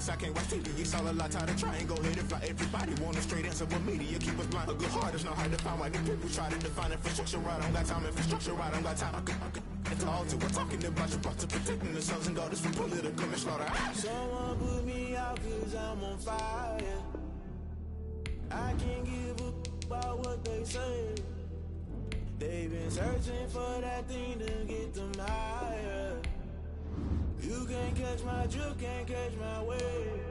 this, I can't watch TV. It's all a lot, tired of trying, go ahead and fly. Everybody want a straight answer, but media keep us blind. A good heart is not hard to find. Why the people try to define infrastructure right? I don't got time, infrastructure right, I don't got time. I could it's all to we're talking about your part to protecting the sons and daughters from political and slaughter. Someone put me out cause I'm on fire. I can't give up about what they say. They've been searching for that thing to get them higher. You can't catch my drift, can't catch my wave.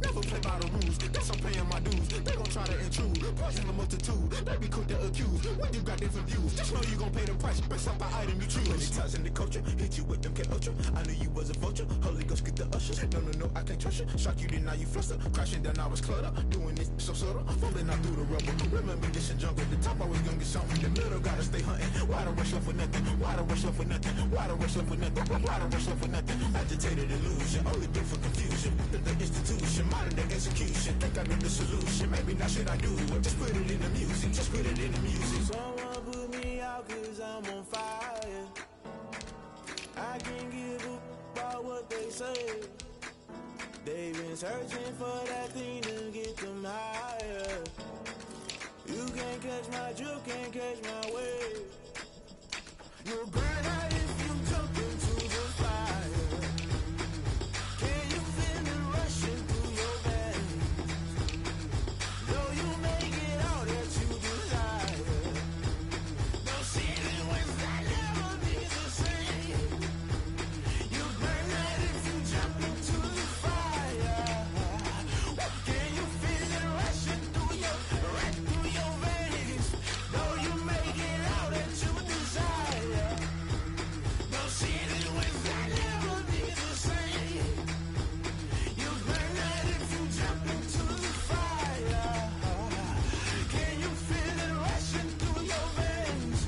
Never play by the rules, that's I'm paying my dues. They gon' try to intrude, poison the multitude. They be quick to accuse, when you got different views. Just know you gon' pay the price, based off the item you choose. Many times in the culture, hit you with them K Ultra. I knew you was a vulture, Holy Ghost get the ushers. No, I can't trust you. Shock you, then now you fluster. Crashing down, I was cluttered. Doing this so subtle, falling out through the rubble. Remember this and jungle, the top I was gonna get something. The middle gotta stay hunting. Why the rush left for nothing? Why the rush left for nothing? Why the rush left for nothing? Why the rush left for nothing? Agitated illusion, only do for confusion. The institution, modern day execution. Think I know the solution, maybe not should I do it? Just put it in the music, just put it in the music. Someone put me out cause I'm on fire. I can't give up about what they say. They've been searching for that thing to get them higher. You can't catch my drift, can't catch my wave. You'll burn out if you jump into the fire. Can you feel it rushing through your veins? Though you make it all that you desire. No ceiling wins, I never be the same. You burn out if you jump into the fire. Can you feel it rushing through your veins? Though you make it all that you desire. No ceiling wins, I never be the same. You burn out if you jump into the fire. Can you feel it rushing through your veins?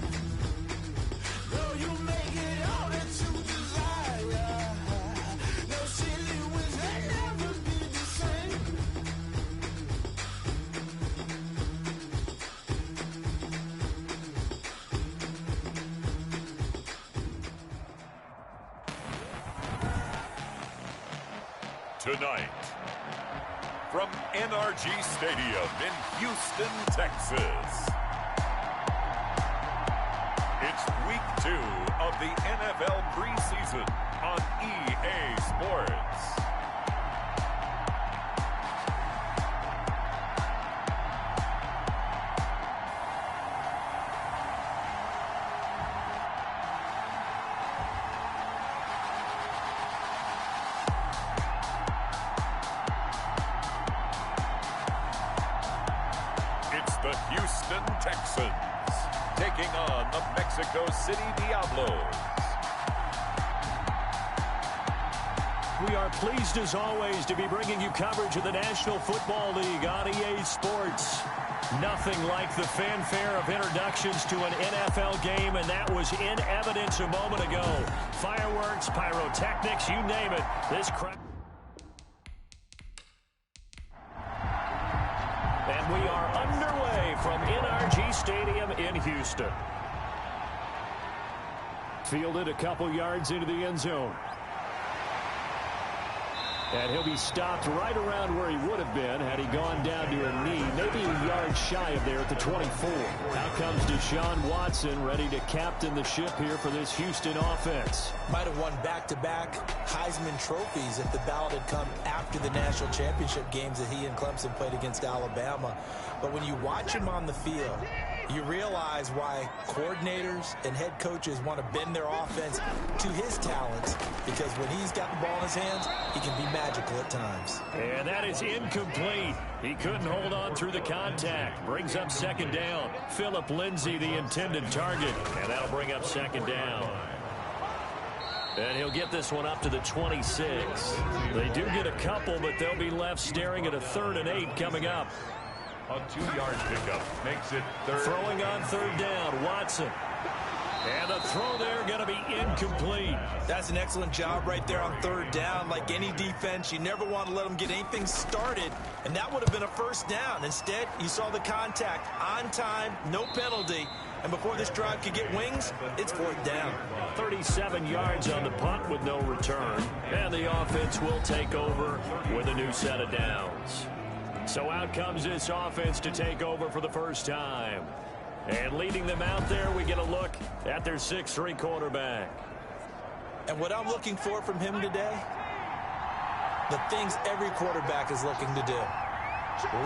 Though you make it all that you desire. No ceiling wins, I never be the same. Tonight, from NRG Stadium in Houston, Texas, it's week 2 of the NFL preseason on EA Sports. It's the Houston Texans taking on the Mexico City Diablos. We are pleased as always to be bringing you coverage of the National Football League on EA Sports. Nothing like the fanfare of introductions to an NFL game, and that was in evidence a moment ago. Fireworks, pyrotechnics, you name it. This crowd. And we are underway from NRG Stadium in Houston. Fielded a couple yards into the end zone. And he'll be stopped right around where he would have been had he gone down to a knee, maybe a yard shy of there at the 24. Out comes Deshaun Watson, ready to captain the ship here for this Houston offense. Might have won back-to-back Heisman trophies if the ballot had come after the national championship games that he and Clemson played against Alabama. But when you watch him on the field, you realize why coordinators and head coaches want to bend their offense to his talents, because when he's got the ball in his hands, he can be magical at times. And that is incomplete. He couldn't hold on through the contact. Brings up second down. Phillip Lindsay, the intended target. And that'll bring up second down. And he'll get this one up to the 26. They do get a couple, but they'll be left staring at a 3rd and 8 coming up. A 2-yard pickup makes it third. Throwing on 3rd down, Watson. And the throw there going to be incomplete. That's an excellent job right there on 3rd down. Like any defense, you never want to let them get anything started, and that would have been a 1st down. Instead, you saw the contact on time, no penalty, And before this drive could get wings, it's 4th down. 37 yards on the punt with no return. And the offense will take over with a new set of downs. So out comes this offense to take over for the first time. And leading them out there, we get a look at their 6'3" quarterback. And what I'm looking for from him today, the things every quarterback is looking to do.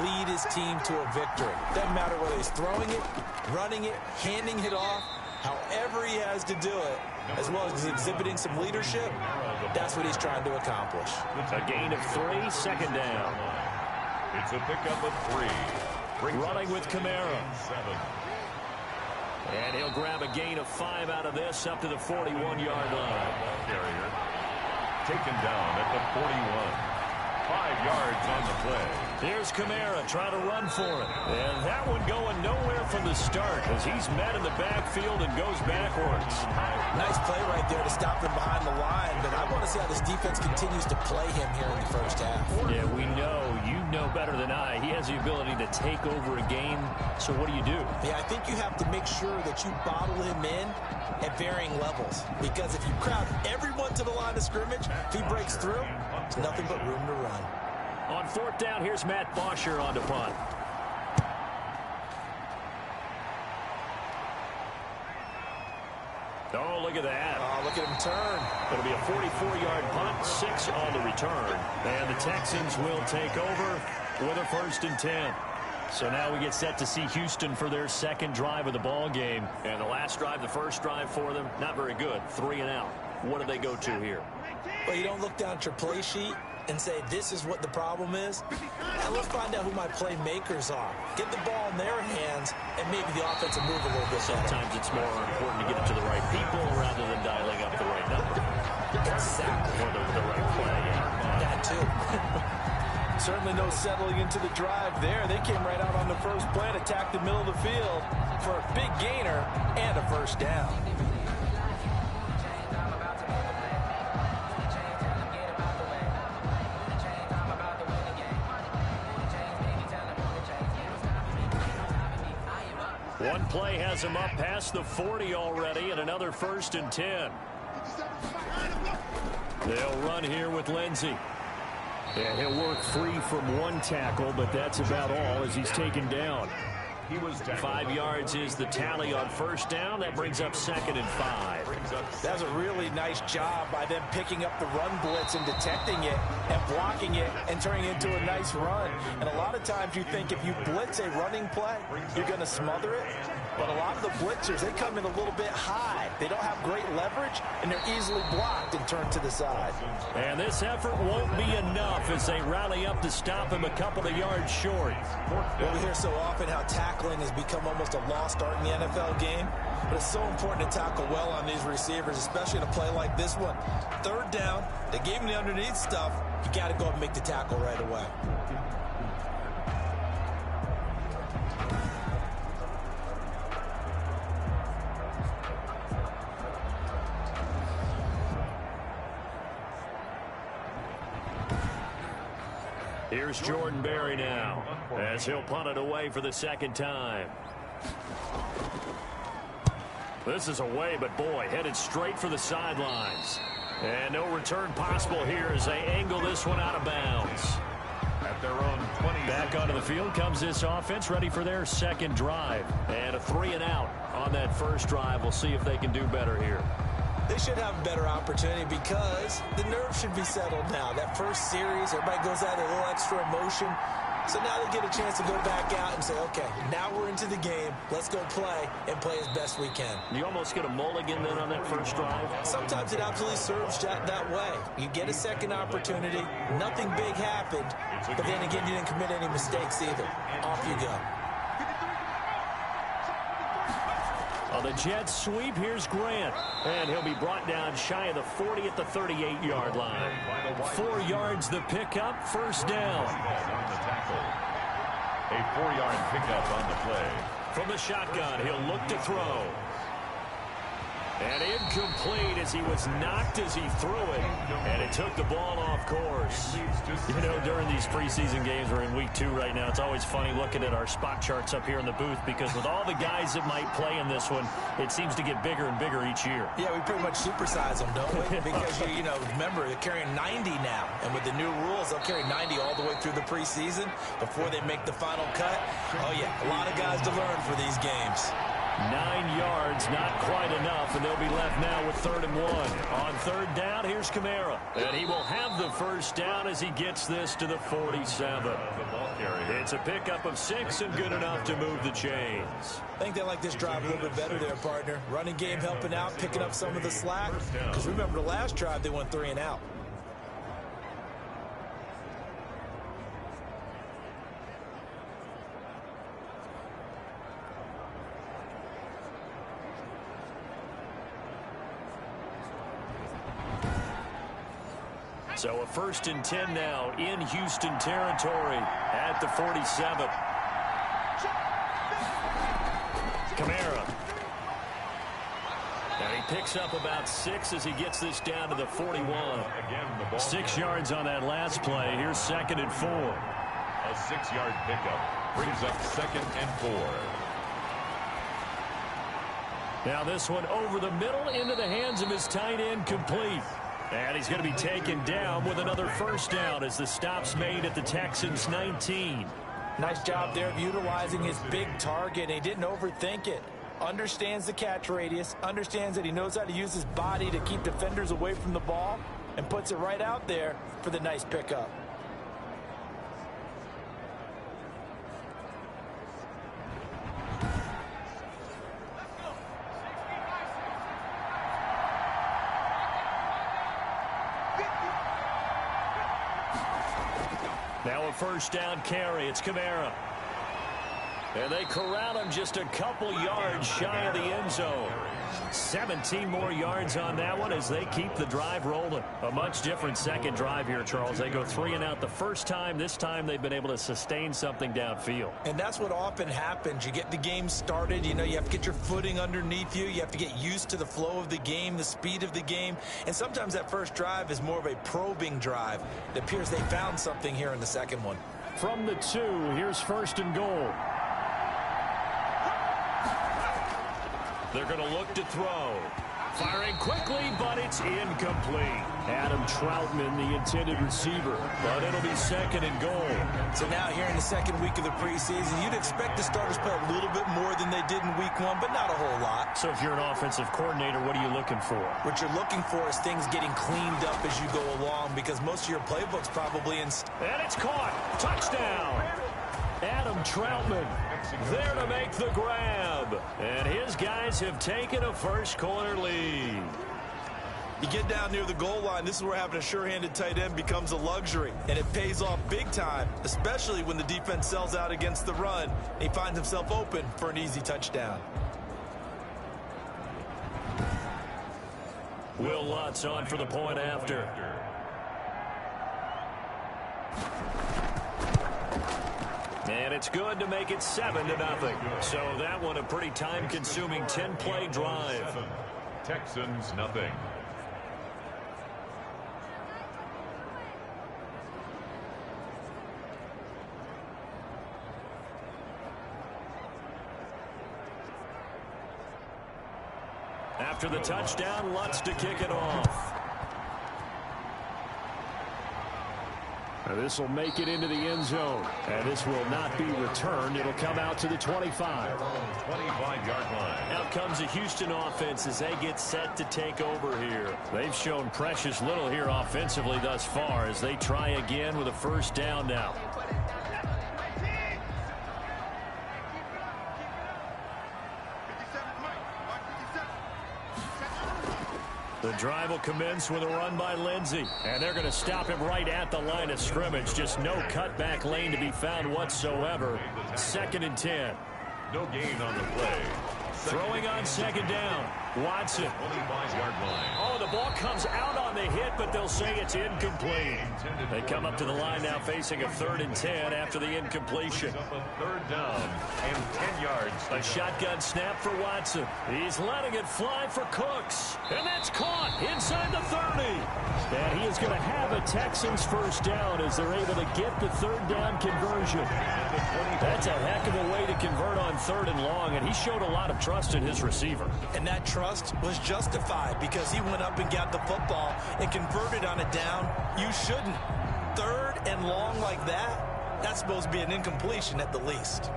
Lead his team to a victory. Doesn't matter whether he's throwing it, running it, handing it off, however he has to do it, as well as exhibiting some leadership, that's what he's trying to accomplish. A gain of 3, 2nd down. It's a pickup of 3. Running with Kamara. And he'll grab a gain of 5 out of this up to the 41-yard line. Carrier taken down at the 41. 5 yards on the play. Here's Kamara trying to run for it. And that one going nowhere from the start as he's met in the backfield and goes backwards. Nice play right there to stop him behind the line, but I want to see how this defense continues to play him here in the first half. Yeah, we know. You know better than I. He has the ability to take over a game, so what do you do? Yeah, I think you have to make sure that you bottle him in at varying levels, because if you crowd everyone to the line of scrimmage, if he breaks through, there's nothing but room to run. On 4th down, here's Matt Bosher on to punt. Oh, look at that. Oh, look at him turn. It'll be a 44-yard punt, 6 on the return. And the Texans will take over with a 1st and 10. So now we get set to see Houston for their 2nd drive of the ball game. And the last drive, the first drive for them, not very good. 3 and out. What do they go to here? Well, you don't look down at your play sheet and say, this is what the problem is. Now let's find out who my playmakers are. Get the ball in their hands, and maybe the offense will move a little bit better. Sometimes it's more important to get it to the right people rather than dialing up the right number. Exactly. Or the right play. That too. Certainly no settling into the drive there. They came right out on the first play and attacked the middle of the field for a big gainer and a 1st down. One play has him up past the 40 already, and another 1st and 10. They'll run here with Lindsey. And he'll work free from 1 tackle, but that's about all as he's taken down. 5 yards is the tally on 1st down. That brings up 2nd and 5. That was a really nice job by them picking up the run blitz and detecting it and blocking it and turning it into a nice run. And a lot of times you think if you blitz a running play, you're going to smother it. But a lot of the blitzers, they come in a little bit high. They don't have great leverage, and they're easily blocked and turned to the side. And this effort won't be enough as they rally up to stop him a couple of yards short. Well, we hear so often how tackling has become almost a lost art in the NFL game. But it's so important to tackle well on these receivers, especially in a play like this one. 3rd down, they gave him the underneath stuff. You got to go and make the tackle right away. Here's Jordan Berry now as he'll punt it away for the 2nd time. This is away, but boy, headed straight for the sidelines. And no return possible here as they angle this one out of bounds. At their own 20. Back onto the field comes this offense, ready for their 2nd drive. And a 3 and out on that 1st drive. We'll see if they can do better here. They should have a better opportunity because the nerves should be settled now. That first series, everybody goes out with a little extra emotion. So now they get a chance to go back out and say, okay, now we're into the game. Let's go play and play as best we can. You almost get a mulligan then on that 1st drive? Sometimes it absolutely serves that way. You get a 2nd opportunity. Nothing big happened. But then again, you didn't commit any mistakes either. Off you go. On the Jets sweep, here's Grant. And he'll be brought down shy of the 40 at the 38-yard line. 4 yards the pickup, 1st down. A 4-yard pickup on the play. From the shotgun, he'll look to throw. And incomplete as he was knocked as he threw it. And it took the ball off course. You know, during these preseason games, we're in week 2 right now. It's always funny looking at our spot charts up here in the booth because with all the guys that might play in this one, it seems to get bigger and bigger each year. Yeah, we pretty much supersize them, don't we? Because, you know, remember, they're carrying 90 now. And with the new rules, they'll carry 90 all the way through the preseason before they make the final cut. Oh, yeah, a lot of guys to learn for these games. 9 yards, not quite enough, and they'll be left now with 3rd and 1. On 3rd down, here's Kamara. And he will have the first down as he gets this to the 47. It's a pickup of 6 and good enough to move the chains. I think they like this drive a little bit better there, partner. Running game helping out, picking up some of the slack. Because remember, the last drive, they went 3 and out. So a 1st and 10 now in Houston territory at the 47. Kamara. And he picks up about 6 as he gets this down to the 41. 6 yards on that last play. Here's 2nd and 4. A 6-yard pickup brings up 2nd and 4. Now this one over the middle into the hands of his tight end, complete. And he's going to be taken down with another first down as the stop's made at the Texans' 19. Nice job there of utilizing his big target. He didn't overthink it. Understands the catch radius, understands that he knows how to use his body to keep defenders away from the ball, and puts it right out there for the nice pickup. Now a first down carry. It's Kamara. And they corral him just a couple yards shy of the end zone. 17 more yards on that one as they keep the drive rolling. A much different second drive here, Charles. They go 3 and out the first time. This time they've been able to sustain something downfield. And that's what often happens. You get the game started. You know, you have to get your footing underneath you. You have to get used to the flow of the game, the speed of the game. And sometimes that first drive is more of a probing drive. It appears they found something here in the second one. From the 2, here's 1st and goal. They're going to look to throw. Firing quickly, but it's incomplete. Adam Troutman, the intended receiver, but it'll be 2nd and goal. So now here in the second week of the preseason, you'd expect the starters play a little bit more than they did in week 1, but not a whole lot. So if you're an offensive coordinator, what are you looking for? What you're looking for is things getting cleaned up as you go along, because most of your playbook's probably in... And it's caught. Touchdown. Adam Troutman there to make the grab. And his guys have taken a first quarter lead. You get down near the goal line, this is where having a sure-handed tight end becomes a luxury. And it pays off big time, especially when the defense sells out against the run. And he finds himself open for an easy touchdown. Will Lutz on for the point after. And it's good to make it 7-0. So that one a pretty time-consuming 10-play drive. Texans nothing. After the touchdown, Lutz to kick it off. This will make it into the end zone. And this will not be returned. It'll come out to the 25. 25-yard line. Out comes the Houston offense as they get set to take over here. They've shown precious little here offensively thus far as they try again with a first down now. The drive will commence with a run by Lindsey. And they're going to stop him right at the line of scrimmage. Just no cutback lane to be found whatsoever. 2nd and 10. No gain on the play. Throwing on 2nd down. Watson. 25-yard line. Oh, the ball comes out on the hit, but they'll say it's incomplete. They come up to the line now facing a 3rd and 10 after the incompletion. Third down and 10 yards. A shotgun snap for Watson. He's letting it fly for Cooks. And that's caught inside the 30. And he is going to have a Texans first down as they're able to get the 3rd down conversion. That's a heck of a way to convert on 3rd and long, and he showed a lot of trust in his receiver. And that trust was justified because he went up and got the football and converted on a down. You shouldn't. 3rd and long like that, that's supposed to be an incompletion at the least.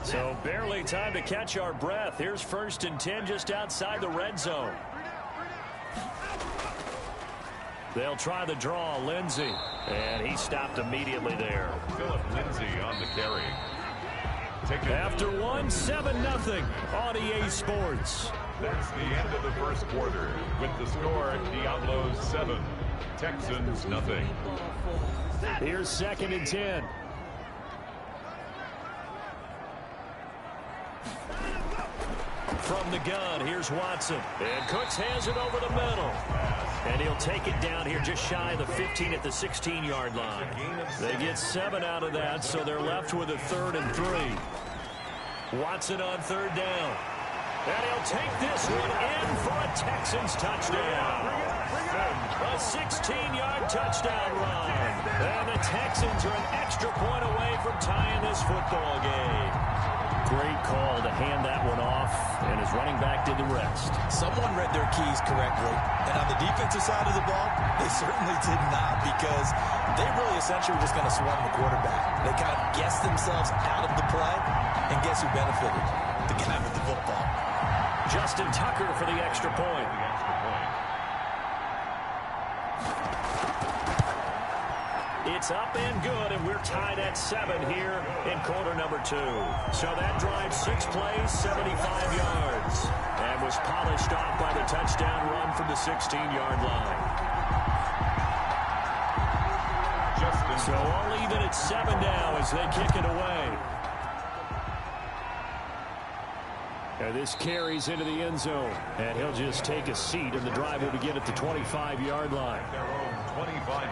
So barely time to catch our breath. Here's 1st and 10 just outside the red zone. They'll try the draw, Lindsey. And he stopped immediately there. Philip Lindsey on the carry. After 7-0 on EA Sports. That's the end of the first quarter. With the score, Diablos 7, Texans nothing. Here's 2nd and 10. From the gun, here's Watson. And Cooks has it over the middle. And he'll take it down here just shy of the 15 at the 16-yard line. They get 7 out of that, so they're left with a 3rd and 3. Watson on 3rd down. And he'll take this one in for a Texans touchdown. A 16-yard touchdown run. And the Texans are an extra point away from tying this football game. Great call to hand that one off, and his running back did the rest. Someone read their keys correctly, and on the defensive side of the ball, they certainly did not, because they really essentially were just going to swarm the quarterback. They kind of guessed themselves out of the play, and guess who benefited? The guy with the football. Justin Tucker for the extra point. It's up and good, and we're tied at 7 here in quarter number 2. So that drive, 6 plays, 75 yards, and was polished off by the touchdown run from the 16-yard line. So all even at 7 now as they kick it away. And this carries into the end zone, and he'll just take a seat, and the drive will begin at the 25-yard line.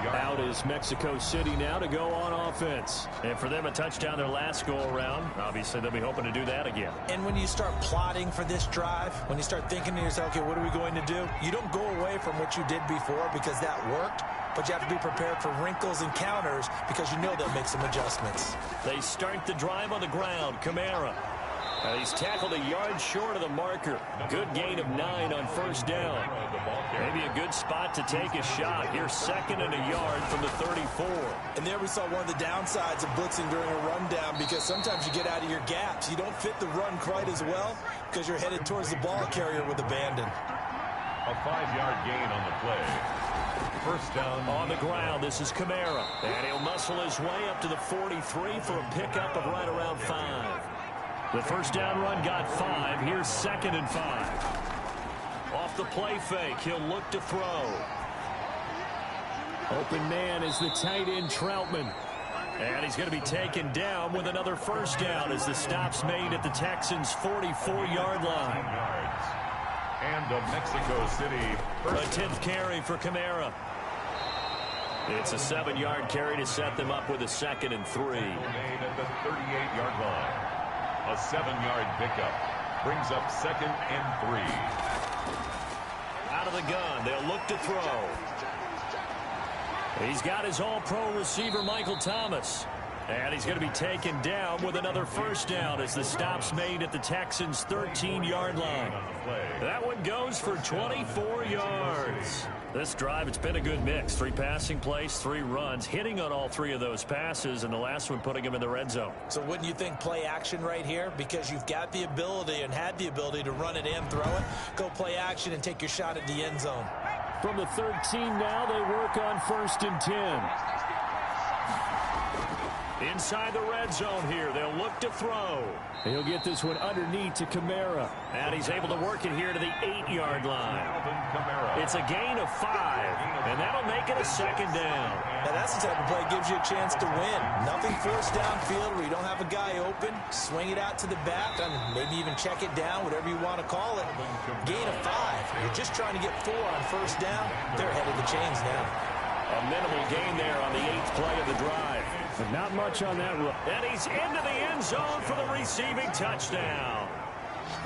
Out is Mexico City now to go on offense. And for them, a touchdown their last go-around. Obviously, they'll be hoping to do that again. And when you start plotting for this drive, when you start thinking to yourself, okay, what are we going to do? You don't go away from what you did before because that worked, but you have to be prepared for wrinkles and counters because you know they'll make some adjustments. They start the drive on the ground. Kamara. He's tackled a yard short of the marker. Good gain of 9 on 1st down. Maybe a good spot to take a shot. Here's 2nd and a yard from the 34. And there we saw one of the downsides of blitzing during a rundown, because sometimes you get out of your gaps. You don't fit the run quite as well because you're headed towards the ball carrier with abandon. A 5-yard gain on the play. 1st down. On the ground, this is Kamara. And he'll muscle his way up to the 43 for a pickup of right around 5. The 1st down run got 5. Here's 2nd and 5. Off the play fake, he'll look to throw. Open man is the tight end Troutman. And he's going to be taken down with another 1st down as the stop's made at the Texans' 44-yard line. And a Mexico City A 10th carry for Kamara. It's a 7-yard carry to set them up with a 2nd and 3. made at the 38-yard line. A 7-yard pickup brings up 2nd and 3. Out of the gun, they'll look to throw. He's got his all-pro receiver, Michael Thomas. And he's going to be taken down with another 1st down as the stop's made at the Texans' 13-yard line. That one goes for 24 yards. This drive, it's been a good mix. 3 passing plays, 3 runs, hitting on all 3 of those passes, and the last one putting him in the red zone. So wouldn't you think play action right here? Because you've got the ability and had the ability to run it and throw it. Go play action and take your shot at the end zone. From the 13 now, they work on 1st and 10. Inside the red zone here, they'll look to throw. He'll get this one underneath to Kamara. And he's able to work it here to the 8-yard line. It's a gain of 5, and that'll make it a 2nd down. Now that's the type of play that gives you a chance to win. Nothing forced downfield where you don't have a guy open. Swing it out to the back, and maybe even check it down, whatever you want to call it. gain of 5. You're just trying to get 4 on first down. They're ahead of the chains now. A minimal gain there on the 8th play of the drive. But not much on that run. And he's into the end zone for the receiving touchdown.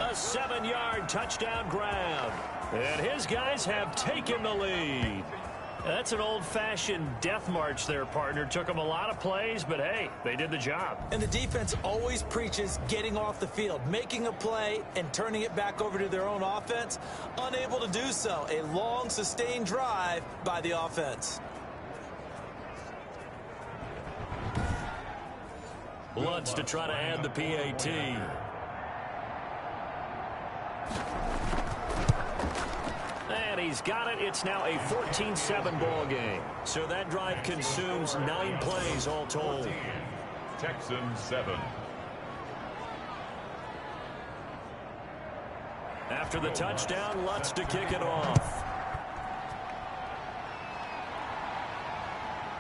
A 7-yard touchdown grab. And his guys have taken the lead. That's an old-fashioned death march there, partner. Took them a lot of plays, but hey, they did the job. And the defense always preaches getting off the field, making a play, and turning it back over to their own offense. Unable to do so. A long, sustained drive by the offense. Lutz to try to add the PAT. And he's got it. It's now a 14-7 ball game. So that drive consumes 9 plays all told. Texans 7. After the touchdown, Lutz to kick it off.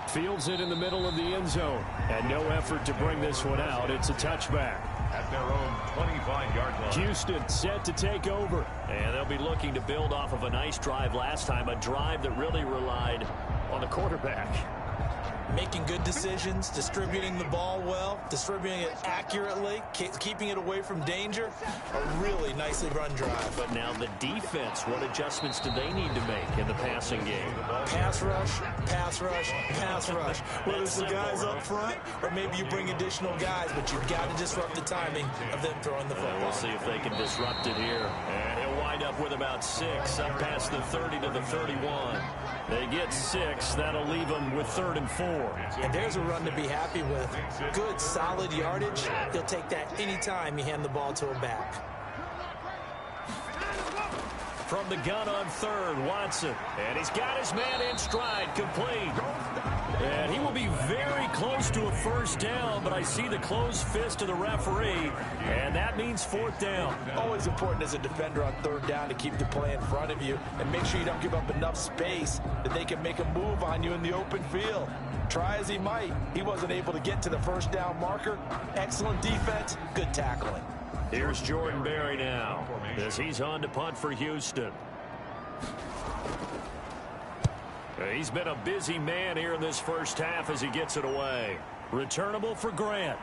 Fields it in the middle of the end zone. And no effort to bring this one out. It's a touchback. At their own 25-yard line. Houston set to take over. And they'll be looking to build off of a nice drive last time, a drive that really relied on the quarterback. Making good decisions, distributing the ball well, distributing it accurately, keeping it away from danger. A really nicely run drive. But now the defense, what adjustments do they need to make in the passing game? Pass rush, pass rush, pass rush. Whether it's the guys up front or maybe you bring additional guys, but you've got to disrupt the timing of them throwing the football. We'll see if they can disrupt it here. And he'll wind up with about 6, up past the 30 to the 31. They get 6. That'll leave them with 3rd and 4. And there's a run to be happy with. Good, solid yardage. He'll take that anytime you hand the ball to a back. From the gun on 3rd, Watson. And he's got his man in stride, complete. And he will be very close to a first down, but I see the closed fist of the referee, and that means 4th down. Always important as a defender on 3rd down to keep the play in front of you and make sure you don't give up enough space that they can make a move on you in the open field. Try as he might, he wasn't able to get to the first down marker. Excellent defense, good tackling. Here's Jordan Berry now as he's on to punt for Houston. He's been a busy man here in this first half as he gets it away. Returnable for Grant.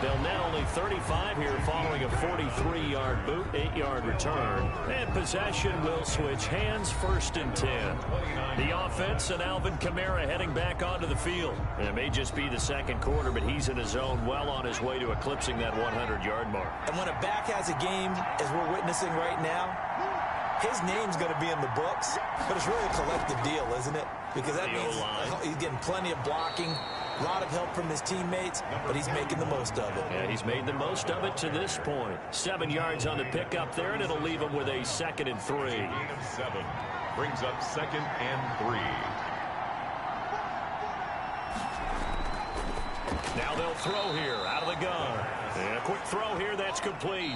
They'll net only 35 here following a 43-yard boot, 8-yard return. And possession will switch hands, 1st and 10. The offense and Alvin Kamara heading back onto the field. It may just be the 2nd quarter, but he's in his zone, well on his way to eclipsing that 100-yard mark. And when a back has a game, as we're witnessing right now, his name's going to be in the books, but it's really a collective deal, isn't it? Because that means he's getting plenty of blocking, a lot of help from his teammates, but he's making the most of it. Yeah, he's made the most of it to this point. 7 yards on the pickup there, and it'll leave him with a 2nd and 3. Gain of 7 brings up 2nd and 3. Now they'll throw here out of the gun. And a quick throw here, that's complete.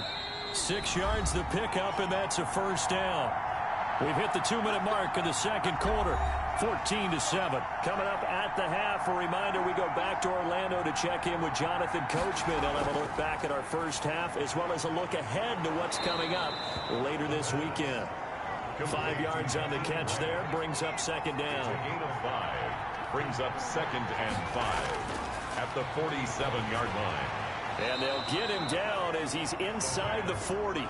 6 yards the pickup, and that's a first down. We've hit the 2-minute mark of the 2nd quarter. 14-7. Coming up at the half, a reminder we go back to Orlando to check in with Jonathan Coachman. He'll have a look back at our first half as well as a look ahead to what's coming up later this weekend. 5 yards on the catch there, brings up 2nd down. Gain of 5 brings up 2nd and 5 at the 47-yard line. And they'll get him down as he's inside the 40.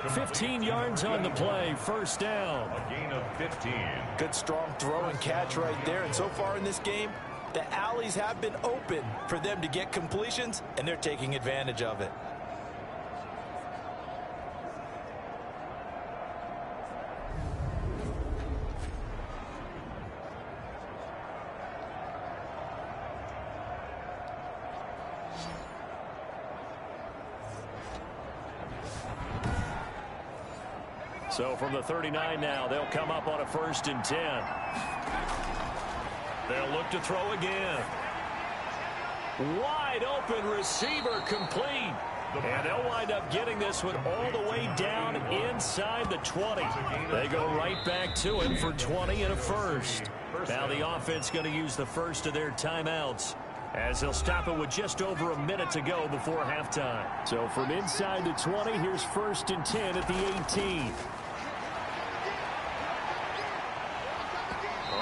15 yards on the play, first down. A gain of 15. Good strong throw and catch right there. And so far in this game, the alleys have been open for them to get completions, and they're taking advantage of it. So from the 39 now, they'll come up on a 1st and 10. They'll look to throw again. Wide open receiver complete. And they'll wind up getting this one all the way down inside the 20. They go right back to him for 20 and a first. Now the offense going to use the first of their timeouts. as he'll stop it with just over a minute to go before halftime. So from inside the 20, here's 1st and 10 at the 18.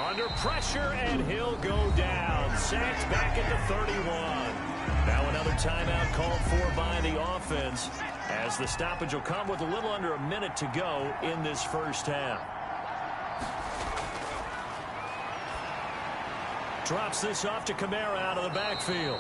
Under pressure, and he'll go down. Sacked back at the 31. Now another timeout called for by the offense, as the stoppage will come with a little under a minute to go in this first half. Drops this off to Kamara out of the backfield.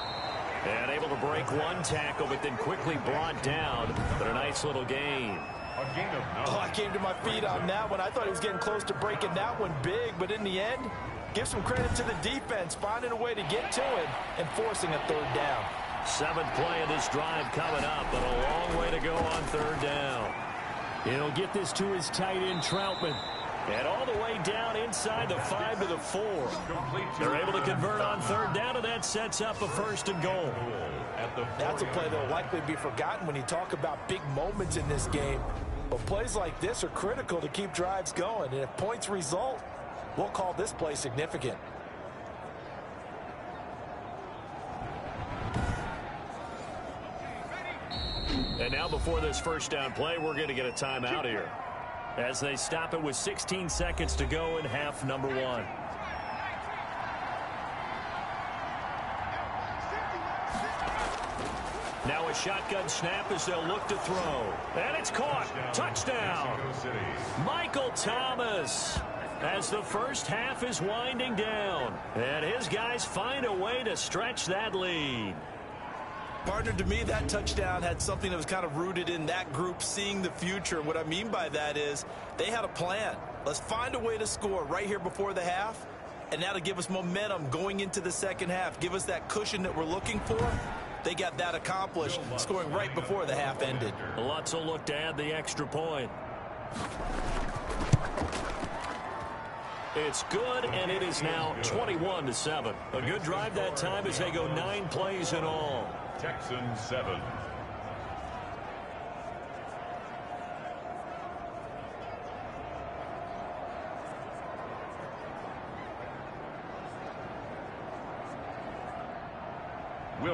And able to break one tackle, but then quickly brought down. But a nice little gain. I came to my feet on that one. I thought he was getting close to breaking that one big, but in the end, give some credit to the defense, finding a way to get to it and forcing a 3rd down. 7th play of this drive coming up, but a long way to go on 3rd down. He'll get this to his tight end, Troutman. And all the way down inside the 5 to the 4. They're able to convert on 3rd down, and that sets up a 1st and goal. That's a play that will likely be forgotten when you talk about big moments in this game. But plays like this are critical to keep drives going. And if points result, we'll call this play significant. And now before this 1st down play, we're going to get a timeout here, as they stop it with 16 seconds to go in half number 1. Now a shotgun snap as they'll look to throw. And it's caught. Touchdown. Michael Thomas, as the first half is winding down. And his guys find a way to stretch that lead. Partner, to me, that touchdown had something that was kind of rooted in that group seeing the future. What I mean by that is they had a plan. Let's find a way to score right here before the half, and that'll give us momentum going into the second half, give us that cushion that we're looking for. They got that accomplished, scoring right before the half ended. Lutz will look to add the extra point. It's good, and it is now 21-7. A good drive that time as they go 9 plays in all. Texans 7.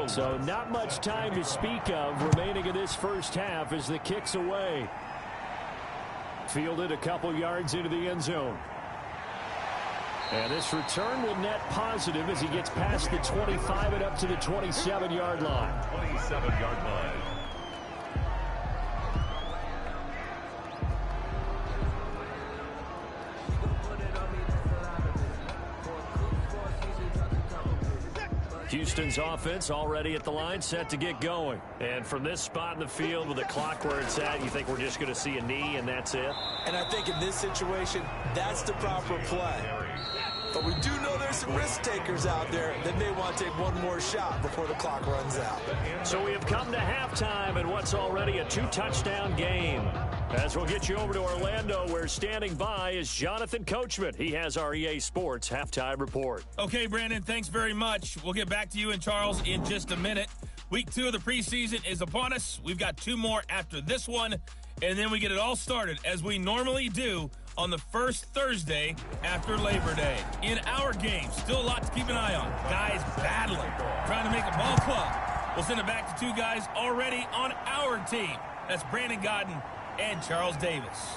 So not much time to speak of remaining in this first half as the kick's away. Fielded a couple yards into the end zone. And this return will net positive as he gets past the 25 and up to the 27-yard line. 27-yard line. Houston's offense already at the line, set to get going. And from this spot in the field with the clock where it's at, you think we're just going to see a knee and that's it? And I think in this situation, that's the proper play. But we do know there's some risk takers out there that may want to take one more shot before the clock runs out. So we have come to halftime in what's already a 2-touchdown game. As we'll get you over to Orlando, where standing by is Jonathan Coachman. He has our EA Sports halftime report. Okay, Brandon, thanks very much. We'll get back to you and Charles in just a minute. Week 2 of the preseason is upon us. We've got 2 more after this one, and then we get it all started, as we normally do, on the first Thursday after Labor Day. In our game, still a lot to keep an eye on. Guys battling, trying to make a ball club. We'll send it back to 2 guys already on our team. That's Brandon Godden and Charles Davis.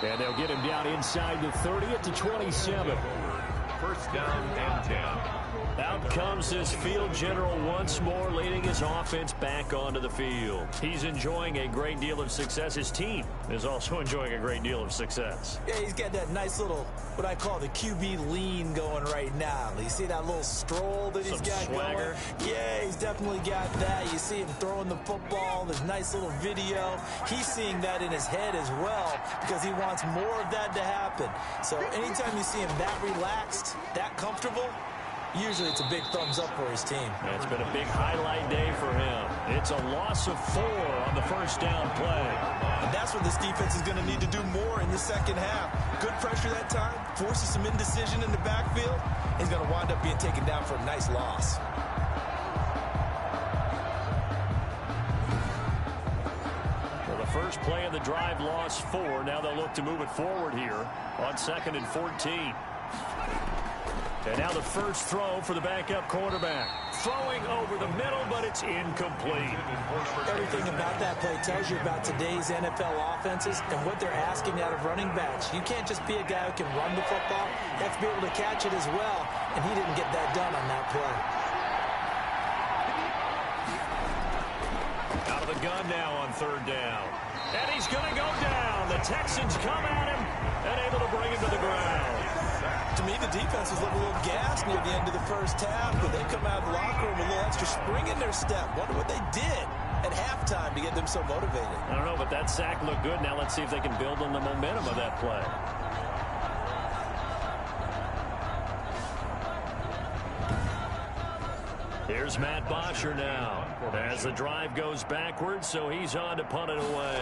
And they'll get him down inside the 30 at the 27. First down and 10. Out comes this field general once more, leading his offense back onto the field. He's enjoying a great deal of success. His team is also enjoying a great deal of success. Yeah, he's got that nice little, what I call the QB lean going right now. You see that little stroll that he's got swagger going? Yeah, he's definitely got that. You see him throwing the football, this nice little video. He's seeing that in his head as well because he wants more of that to happen. So anytime you see him that relaxed, that comfortable, usually it's a big thumbs up for his team. It's been a big highlight day for him. It's a loss of 4 on the first down play. And that's what this defense is going to need to do more in the second half. Good pressure that time, forces some indecision in the backfield. He's going to wind up being taken down for a nice loss. Well, the first play of the drive lost 4. Now they'll look to move it forward here on 2nd and 14. And now the first throw for the backup quarterback. Throwing over the middle, but it's incomplete. Everything about that play tells you about today's NFL offenses and what they're asking out of running backs. You can't just be a guy who can run the football. You have to be able to catch it as well, and he didn't get that done on that play. Out of the gun now on third down. And he's going to go down. The Texans come at him and able to bring him to the ground. To me, the defense was looking a little gassed near the end of the first half, but they come out of the locker room with a little extra spring in their step. Wonder what they did at halftime to get them so motivated. I don't know, but that sack looked good. Now let's see if they can build on the momentum of that play. Here's Matt Bosher now as the drive goes backwards, so he's on to punt it away.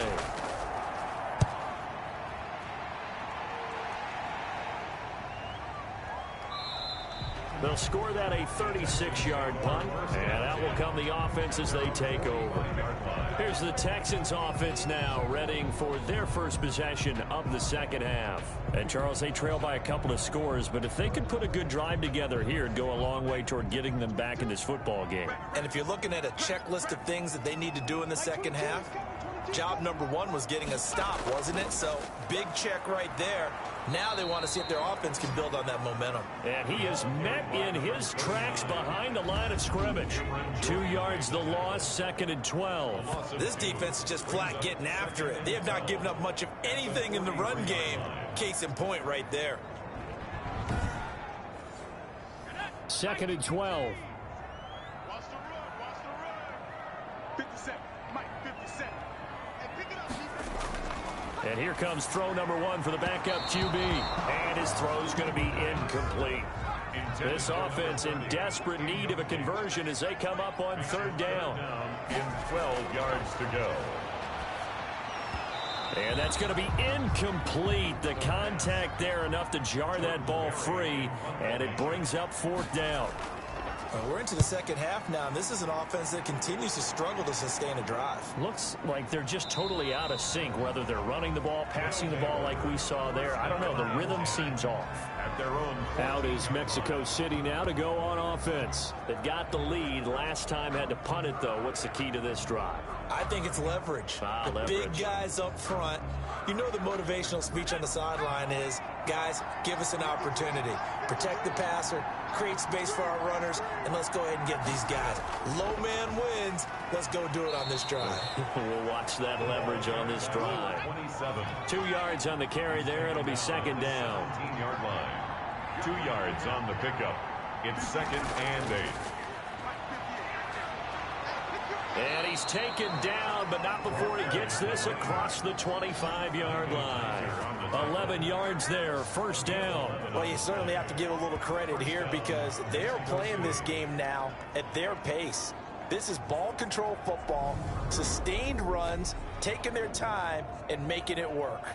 They'll score that a 36-yard punt, and out will come the offense as they take over. Here's the Texans offense now, readying for their first possession of the second half. And, Charles, they trail by a couple of scores, but if they could put a good drive together here, it'd go a long way toward getting them back in this football game. And if you're looking at a checklist of things that they need to do in the second half, job number one was getting a stop, wasn't it? So, big check right there. Now they want to see if their offense can build on that momentum. And he is met in his tracks behind the line of scrimmage. 2 yards the loss, 2nd and 12. This defense is just flat getting after it. They have not given up much of anything in the run game. Case in point right there. 2nd and 12. 50 Mike, 50 and pick it up. And here comes throw number one for the backup QB. And his throw's going to be incomplete. This offense in desperate need of a conversion as they come up on third down. In 12 yards to go. And that's going to be incomplete. The contact there enough to jar that ball free. And it brings up fourth down. We're into the second half now, and this is an offense that continues to struggle to sustain a drive. Looks like they're just totally out of sync, whether they're running the ball, passing the ball like we saw there. I don't know. The rhythm seems off. At their own. Out is Mexico City now to go on offense. They've got the lead. Last time had to punt it, though. What's the key to this drive? I think it's leverage. The big guys up front. You know the motivational speech on the sideline is, guys, give us an opportunity. Protect the passer, create space for our runners, and let's go ahead and get these guys. Low man wins. Let's go do it on this drive. We'll watch that leverage on this drive. 27. 2 yards on the carry there. It'll be second down. 17-yard line. 2 yards on the pickup. It's 2nd and 8. And he's taken down, but not before he gets this across the 25-yard line. 11 yards there, first down. Well, you certainly have to give a little credit here because they're playing this game now at their pace. This is ball control football, sustained runs, taking their time, and making it work.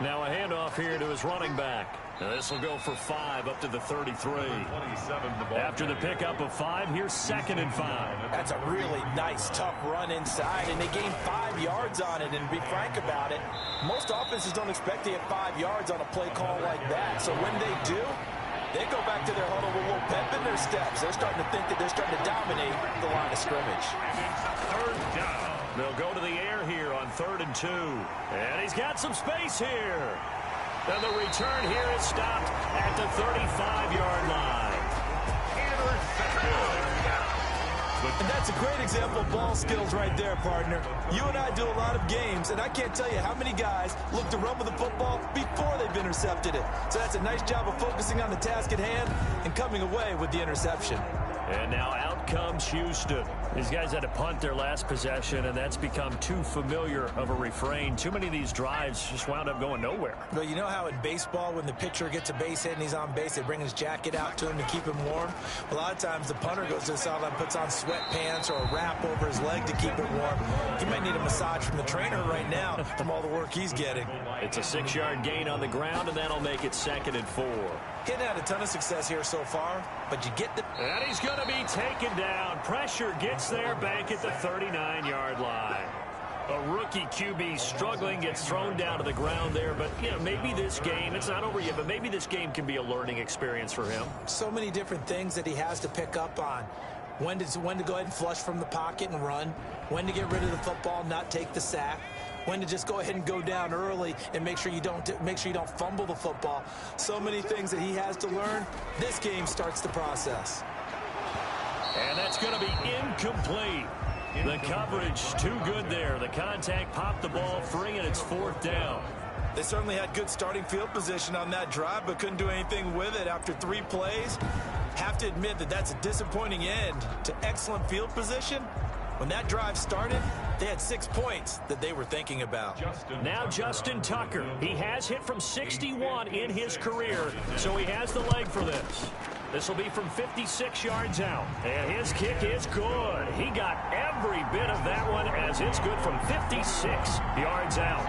Now a handoff here to his running back. Now this will go for 5 up to the 33. 27, the ball. After the pickup of 5, here's 2nd and 5. That's a really nice, tough run inside, and they gained 5 yards on it. And to be frank about it, most offenses don't expect to get 5 yards on a play call like that. So when they do, they go back to their huddle with a little pep in their steps. They're starting to think that they're starting to dominate the line of scrimmage. Third down. They'll go to the air here on 3rd and 2. And he's got some space here. And the return here is stopped at the 35-yard line. Intercepted. And that's a great example of ball skills right there, partner. You and I do a lot of games, and I can't tell you how many guys look to run with the football before they've intercepted it. So that's a nice job of focusing on the task at hand and coming away with the interception. And now out comes Houston. These guys had to punt their last possession, and that's become too familiar of a refrain. Too many of these drives just wound up going nowhere. Well, you know how in baseball, when the pitcher gets a base hit and he's on base, they bring his jacket out to him to keep him warm? A lot of times the punter goes to the sideline, puts on sweatpants or a wrap over his leg to keep it warm. He might need a massage from the trainer right now from all the work he's getting. It's a 6-yard gain on the ground, and that'll make it 2nd and 4. He hadn't had a ton of success here so far, but you get the... And he's going to be taken down. Pressure gets there back at the 39-yard line. A rookie QB struggling, gets thrown down to the ground there. But, you know, maybe this game, it's not over yet, but maybe this game can be a learning experience for him. So many different things that he has to pick up on. When to go ahead and flush from the pocket and run. When to get rid of the football, not take the sack. When to just go ahead and go down early and make sure you don't fumble the football. So many things that he has to learn. This game starts the process. And that's going to be incomplete. The coverage too good there. The contact popped the ball free, and it's 4th down. They certainly had good starting field position on that drive, but couldn't do anything with it after 3 plays. Have to admit that that's a disappointing end to excellent field position. When that drive started, they had 6 points that they were thinking about. Now Justin Tucker. He has hit from 61 in his career, so he has the leg for this. This will be from 56 yards out. And his kick is good. He got every bit of that one as it's good from 56 yards out.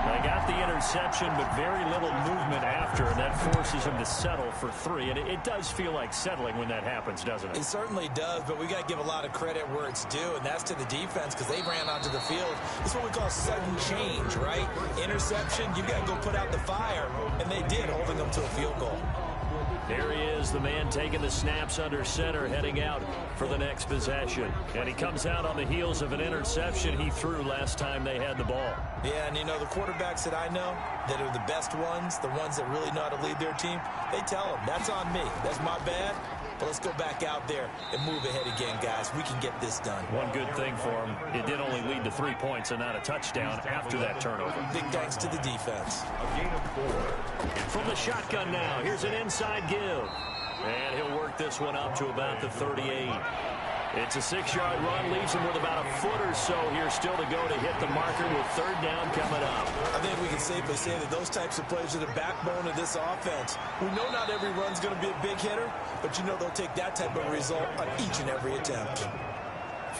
They got the interception, but very little movement after, and that forces him to settle for 3. And it does feel like settling when that happens, doesn't it? It certainly does, but we got to give a lot of credit where it's due, and that's to the defense because they ran onto the field. It's what we call sudden change, right? Interception, you got to go put out the fire, and they did, holding them to a field goal. There he is, the man taking the snaps under center, heading out for the next possession. And he comes out on the heels of an interception he threw last time they had the ball. Yeah, and you know, the quarterbacks that I know that are the best ones, the ones that really know how to lead their team, they tell them, that's on me. That's my bad. But let's go back out there and move ahead again, guys. We can get this done. One good thing for him, it did only lead to 3 points and not a touchdown after that turnover. Big thanks to the defense. A gain of 4. From the shotgun now, here's an inside give. And he'll work this one up to about the 38. It's a 6-yard run, leaves him with about a foot or so here still to go to hit the marker with 3rd down coming up. I think we can safely say that those types of plays are the backbone of this offense. We know not every run's going to be a big hitter, but you know they'll take that type of result on each and every attempt.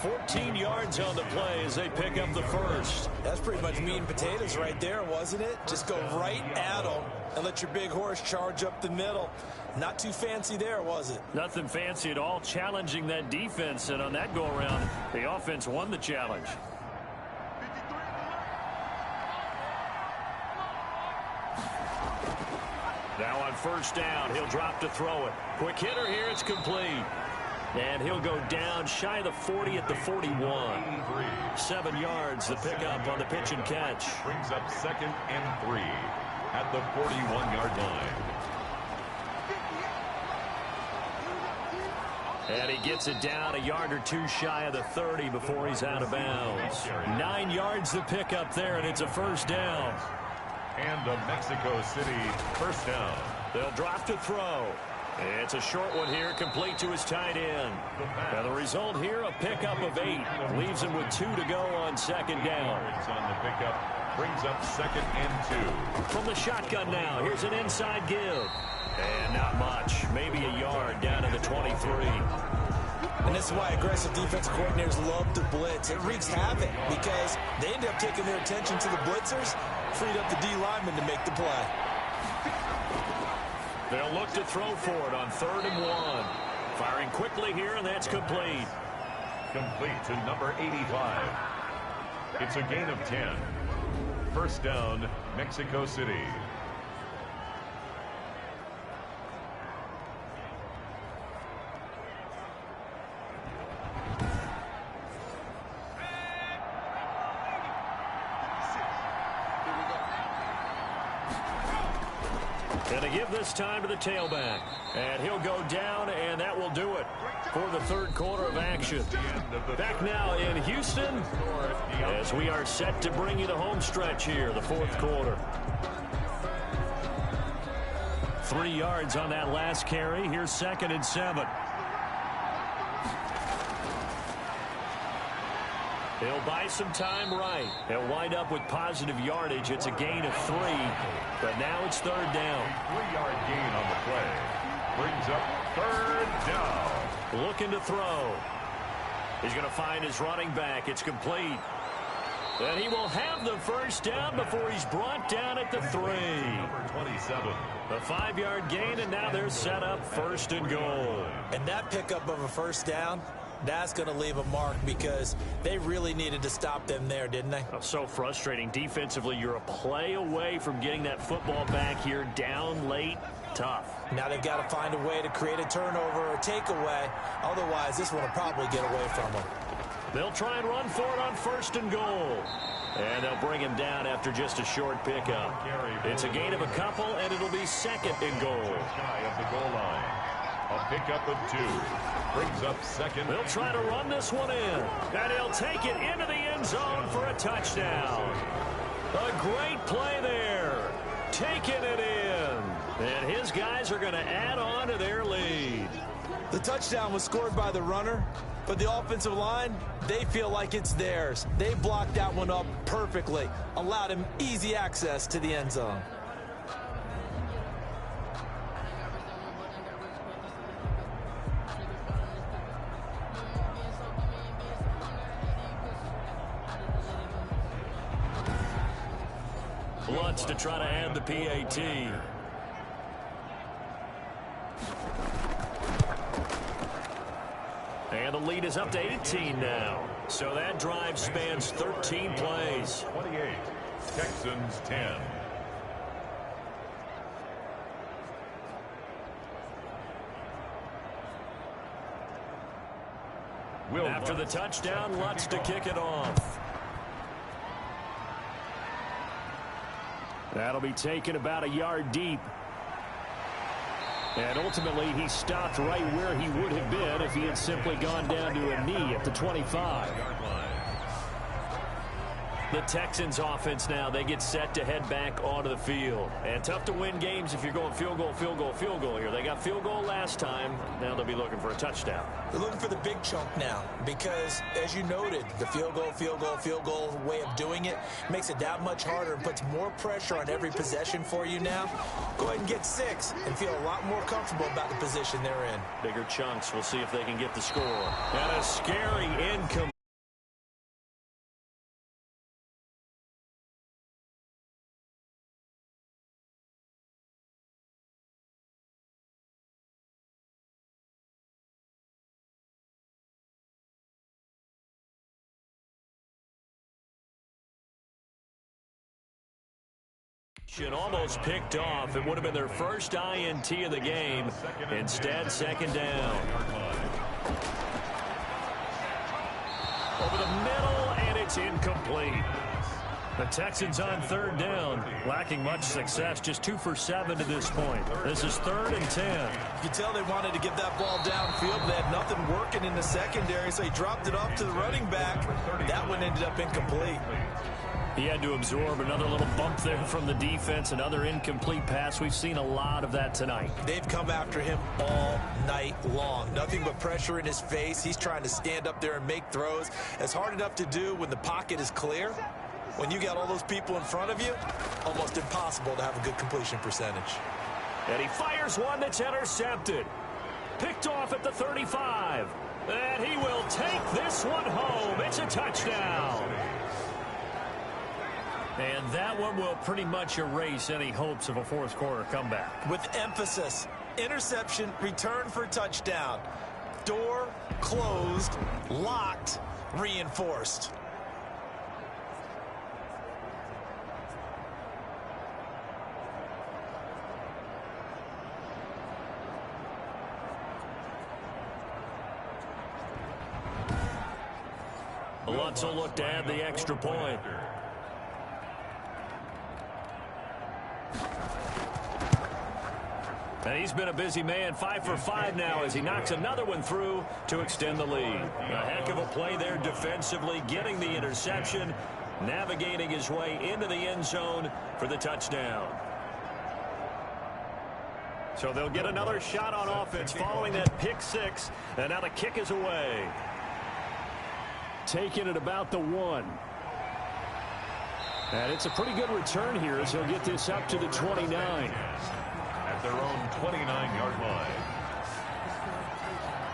14 yards on the play as they pick up the first. That's pretty much meat and potatoes right there, wasn't it? Just go right at them and let your big horse charge up the middle. Not too fancy there, was it? Nothing fancy at all, challenging that defense, and on that go-around, the offense won the challenge. Now on 1st down, he'll drop to throw it. Quick hitter here, it's complete. And he'll go down shy of the 40 at the 41. 7 yards, the pickup on the pitch and catch. Brings up 2nd and 3 at the 41-yard line. And he gets it down a yard or 2 shy of the 30 before he's out of bounds. 9 yards the pickup there, and it's a 1st down. And a Mexico City 1st down. They'll drop to throw. It's a short one here, complete to his tight end. And the result here, a pickup of 8. Leaves him with 2 to go on 2nd down. On the pickup, brings up 2nd and 2. From the shotgun now, here's an inside give. And not much, maybe a yard down to the 23. And this is why aggressive defensive coordinators love to blitz. It wreaks havoc because they end up taking their attention to the blitzers, freed up the D lineman to make the play. They'll look to throw for it on 3rd and 1. Firing quickly here, and that's complete. Complete to number 85. It's a gain of 10. 1st down, Mexico City. And to give this time to the tailback. And he'll go down, and that will do it for the 3rd quarter of action. Back now in Houston as we are set to bring you the home stretch here, the 4th quarter. 3 yards on that last carry. Here's 2nd and 7. He'll buy some time right. He'll wind up with positive yardage. It's a gain of 3, but now it's 3rd down. 3-yard gain on the play. Brings up 3rd down. Looking to throw. He's going to find his running back. It's complete. And he will have the first down before he's brought down at the 3. Number 27. A 5-yard gain, and now they're set up 1st and goal. And that pickup of a first down, that's going to leave a mark because they really needed to stop them there, didn't they? Oh, so frustrating. Defensively, you're a play away from getting that football back here down late. Tough. Now they've got to find a way to create a turnover or takeaway. Otherwise, this one will probably get away from them. They'll try and run for it on 1st and goal. And they'll bring him down after just a short pickup. It's a gain of a couple, and it'll be 2nd and goal. Shy of the goal line. A pickup of 2. Brings up 2nd. They'll try to run this one in. And he'll take it into the end zone for a touchdown. A great play there. Taking it in. And his guys are going to add on to their lead. The touchdown was scored by the runner, but the offensive line, they feel like it's theirs. They blocked that one up perfectly, allowed him easy access to the end zone. Lutz to try to add the PAT. And the lead is up to 18 now. So that drive spans 13 plays. 28. Texans 10. After the touchdown, Lutz to kick it off. That'll be taken about a yard deep. And ultimately, he stopped right where he would have been if he had simply gone down to a knee at the 25. The Texans offense now, they get set to head back onto the field. And tough to win games if you're going field goal, field goal, field goal here. They got field goal last time. Now they'll be looking for a touchdown. They're looking for the big chunk now because, as you noted, the field goal way of doing it makes it that much harder and puts more pressure on every possession for you now. Go ahead and get 6 and feel a lot more comfortable about the position they're in. Bigger chunks. We'll see if they can get the score. And a scary income. Almost picked off. It would have been their first INT of the game. Instead, 2nd down. Over the middle, and it's incomplete. The Texans on 3rd down, lacking much success, just 2 for 7 to this point. This is 3rd and 10. You can tell they wanted to get that ball downfield, but they had nothing working in the secondary, so he dropped it off to the running back. That one ended up incomplete. He had to absorb another little bump there from the defense, another incomplete pass. We've seen a lot of that tonight. They've come after him all night long. Nothing but pressure in his face. He's trying to stand up there and make throws. It's hard enough to do when the pocket is clear. When you got all those people in front of you, almost impossible to have a good completion percentage. And he fires one that's intercepted. Picked off at the 35. And he will take this one home. It's a touchdown. And that one will pretty much erase any hopes of a 4th quarter comeback. With emphasis, interception, return for touchdown. Door closed, locked, reinforced. Lutz will look to add the extra point. And he's been a busy man, 5 for 5 now as he knocks another one through to extend the lead. A heck of a play there defensively, getting the interception, navigating his way into the end zone for the touchdown. So they'll get another shot on offense following that pick 6, and now the kick is away. Taking it about the 1. And it's a pretty good return here as he'll get this up to the 29. At their own 29-yard line.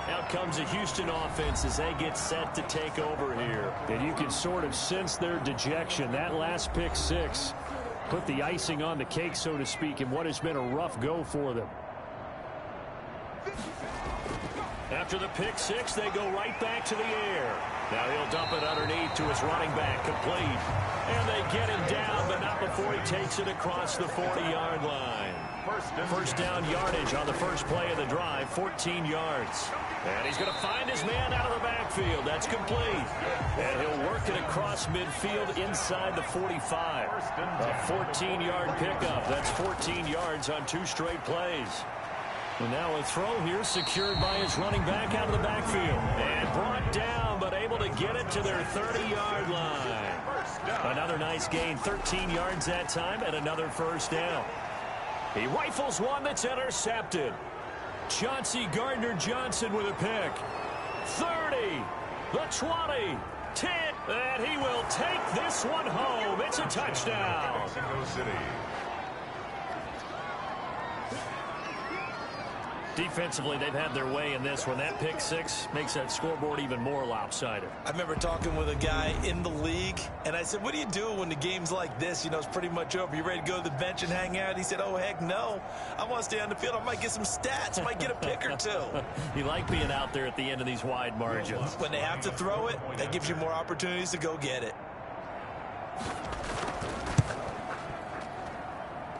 Now out comes the Houston offense as they get set to take over here. And you can sort of sense their dejection. That last pick six put the icing on the cake, so to speak, in what has been a rough go for them. After the pick six, they go right back to the air. Now he'll dump it underneath to his running back, complete. And they get him down, but not before he takes it across the 40-yard line. First down yardage on the first play of the drive, 14 yards. And he's going to find his man out of the backfield. That's complete. And he'll work it across midfield inside the 45. A 14-yard pickup. That's 14 yards on 2 straight plays. And now a throw here secured by his running back out of the backfield. And brought down, but able to get it to their 30-yard line. Another nice gain, 13 yards that time, and another first down. He rifles one that's intercepted. Chauncey Gardner-Johnson with a pick. 30, the 20, 10, and he will take this one home. It's a touchdown. Mexico City. Defensively, they've had their way in this one. That pick six makes that scoreboard even more lopsided. I remember talking with a guy in the league, and I said, what do you do when the game's like this? You know, it's pretty much over. You ready to go to the bench and hang out? He said, oh, heck no. I want to stay on the field. I might get some stats. I might get a pick or two. You like being out there at the end of these wide margins. When they have to throw it, that gives you more opportunities to go get it.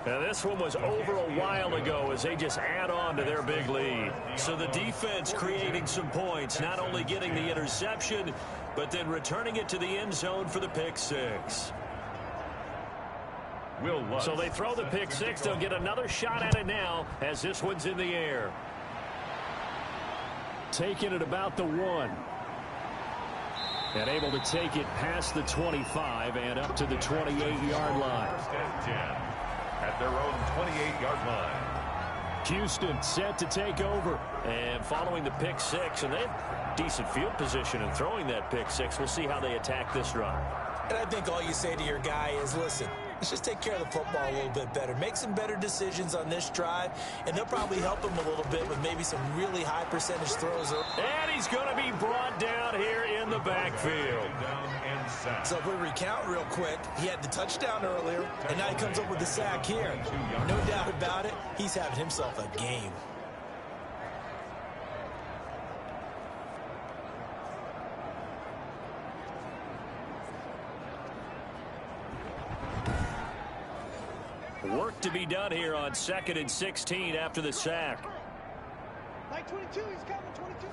Now this one was over a while ago as they just add on to their big lead. So the defense creating some points, not only getting the interception, but then returning it to the end zone for the pick six. So they throw the pick six. They'll get another shot at it now as this one's in the air. Taking it about the 1. And able to take it past the 25 and up to the 28-yard line. At their own 28-yard line. Houston set to take over. And following the pick six, and they have decent field position in throwing that pick six. We'll see how they attack this drive. And I think all you say to your guy is, listen, let's just take care of the football a little bit better. Make some better decisions on this drive, and they'll probably help him a little bit with maybe some really high percentage throws. And he's going to be brought down here in the backfield. So if we recount real quick, he had the touchdown earlier, and now he comes up with the sack here. No doubt about it, he's having himself a game. Work to be done here on 2nd and 16 after the sack. Like 22, he's coming, 22.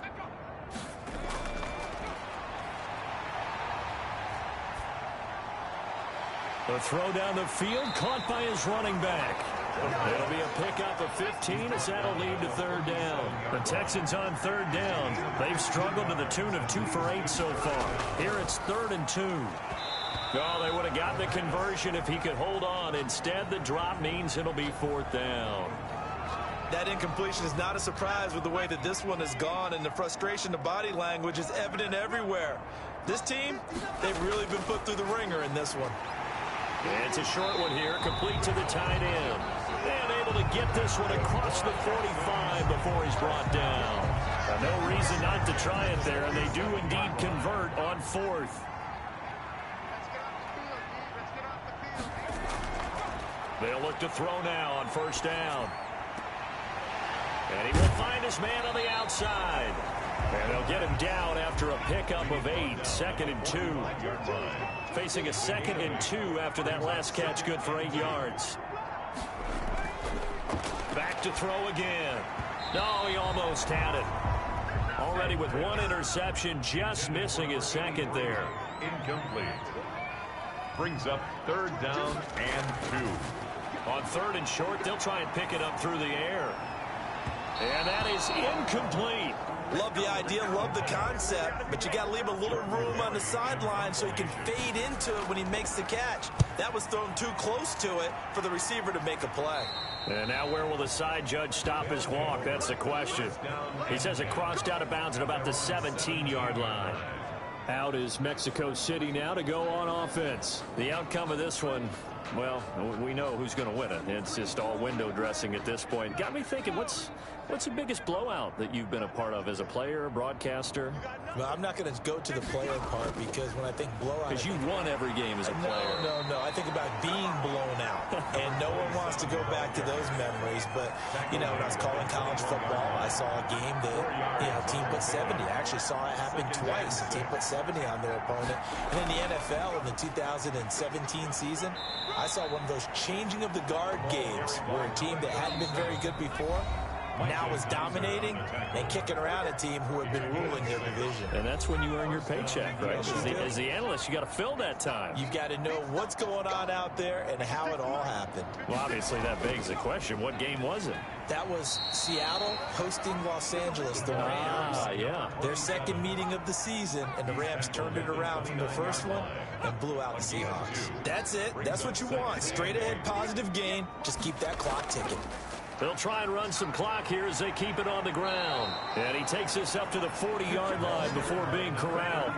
The throw down the field, caught by his running back. It'll be a pickup of 15 as that'll lead to 3rd down. The Texans on 3rd down. They've struggled to the tune of 2 for 8 so far. Here it's 3rd and 2. Oh, they would have gotten the conversion if he could hold on. Instead, the drop means it'll be 4th down. That incompletion is not a surprise with the way that this one has gone, and the frustration, the body language is evident everywhere. This team, they've really been put through the ringer in this one. And it's a short one here, complete to the tight end. And able to get this one across the 45 before he's brought down. No reason not to try it there, and they do indeed convert on 4th. They'll look to throw now on 1st down. And he will find his man on the outside. And they'll get him down after a pickup of 8, 2nd and 2. Facing a 2nd and 2 after that last catch, good for 8 yards. Back to throw again. No, he almost had it. Already with 1 interception, just missing his 2nd there. Incomplete. Brings up 3rd down and 2. On 3rd and short, they'll try and pick it up through the air. And that is incomplete. Love the idea, love the concept, but you got to leave a little room on the sideline so he can fade into it when he makes the catch. That was thrown too close to it for the receiver to make a play. And now where will the side judge stop his walk? That's the question. He says it crossed out of bounds at about the 17-yard line. Out is Mexico City now to go on offense. The outcome of this one, well, we know who's going to win it. It's just all window dressing at this point. Got me thinking, what's the biggest blowout that you've been a part of as a player, broadcaster? Well, I'm not going to go to the player part because when I think blowout... Because you won every game as a player. No. I think about being blown out. And no one wants to go back to those memories. But, you know, when I was calling college football, I saw a game that, you know, a team put 70. I actually saw it happen twice. A team put 70 on their opponent. And in the NFL in the 2017 season, I saw one of those changing of the guard games where a team that hadn't been very good before now is dominating and kicking around a team who had been ruling their division. And that's when you earn your paycheck, right? As the analyst, you got to fill that time. You've got to know what's going on out there and how it all happened. Well, obviously that begs the question, what game was it? That was Seattle hosting Los Angeles, the Rams. Yeah. Their second meeting of the season, and the Rams turned it around from the first one and blew out the Seahawks. That's it. That's what you want. Straight ahead positive gain. Just keep that clock ticking. They'll try and run some clock here as they keep it on the ground. And he takes us up to the 40-yard line before being corralled.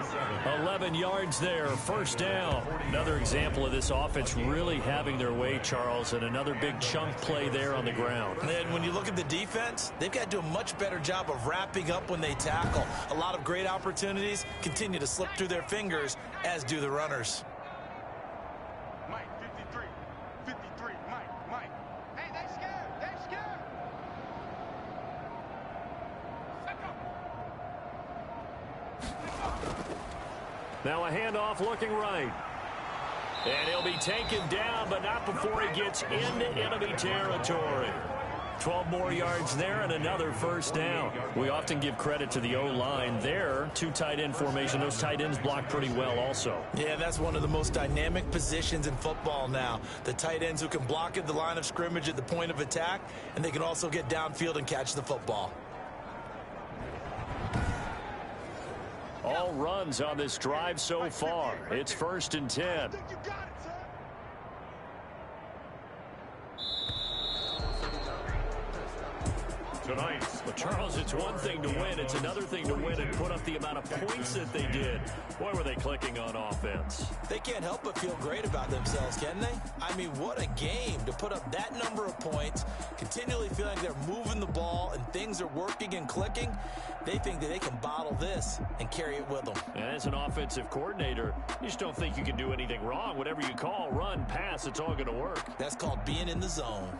11 yards there, first down. Another example of this offense really having their way, Charles, and another big chunk play there on the ground. And when you look at the defense, they've got to do a much better job of wrapping up when they tackle. A lot of great opportunities continue to slip through their fingers, as do the runners. Mike, 53. 53, Mike. Hey, they scared. Now a handoff looking right. And he'll be taken down, but not before he gets into enemy territory. 12 more yards there and another first down. We often give credit to the O-line there. Two tight end formation. Those tight ends block pretty well also. Yeah, that's one of the most dynamic positions in football now. The tight ends who can block at the line of scrimmage at the point of attack, and they can also get downfield and catch the football. All runs on this drive so far. It's 1st and 10. Tonight, Well, Charles, it's one thing to win. It's another thing to win and put up the amount of points that they did. Boy, were they clicking on offense. They can't help but feel great about themselves, can they? I mean, what a game to put up that number of points, continually feeling they're moving the ball and things are working and clicking. They think that they can bottle this and carry it with them. And as an offensive coordinator, you just don't think you can do anything wrong. Whatever you call, run, pass, it's all going to work. That's called being in the zone.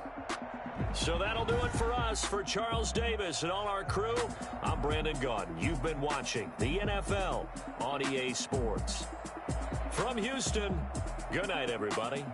So that'll do it for us. For Charles Davis and all our crew, I'm Brandon Gaudin. You've been watching the NFL on EA Sports. From Houston, good night, everybody.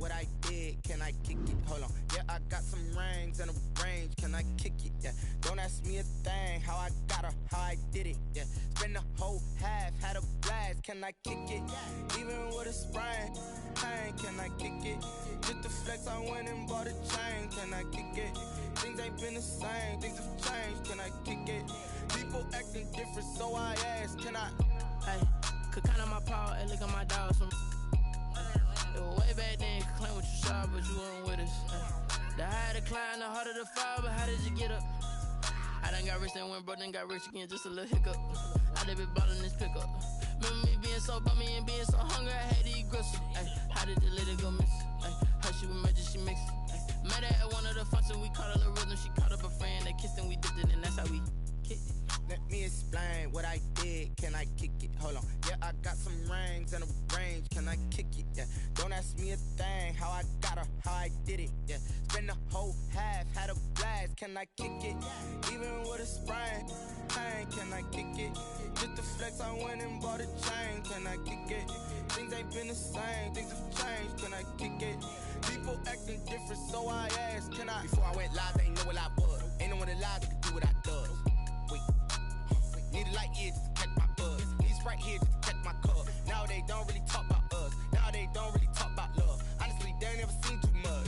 what I did, can I kick it? Hold on, yeah, I got some rings and a range, can I kick it? Yeah, don't ask me a thing, how I got her, how I did it. Yeah, spend the whole half, had a blast, can I kick it? Even with a sprain, pain, can I kick it? Just the flex, I went and bought a chain, can I kick it? Things ain't been the same, things have changed, can I kick it? People acting different, so I ask, can I? Hey, could count on my power and look at my dogs from. It was way back then, could claim what you saw, but you weren't with us. The higher the climb, the harder the fall, but how did you get up? I done got rich and went broke, then got rich again, just a little hiccup. I done been ballin' this pickup. Remember me being so bummy and being so hungry, I had to eat gristle. Ay, how did the lady go miss? Ay, how she was major, she mixed. Met her at one of the functions, we caught a little rhythm. She caught up a friend, they kissed and we dipped it, and that's how we kicked it. Let me explain what I did, can I kick it? Hold on, yeah, I got some rings and a range, can I kick it? Yeah, don't ask me a thing, how I got her, how I did it. Yeah, spend the whole half, had a blast, can I kick it? Even with a sprain, pain, can I kick it? Just the flex, I went and bought a chain, can I kick it? Things ain't been the same, things have changed, can I kick it? People acting different, so I asked, can I? Before I went live, they ain't know what I was. Ain't no one alive that could do what I does. Wait, need a light here just to catch my buzz. Need Sprite here just to catch my cup. Now they don't really talk about us. Now they don't really talk about love. Honestly, they ain't never seen too much.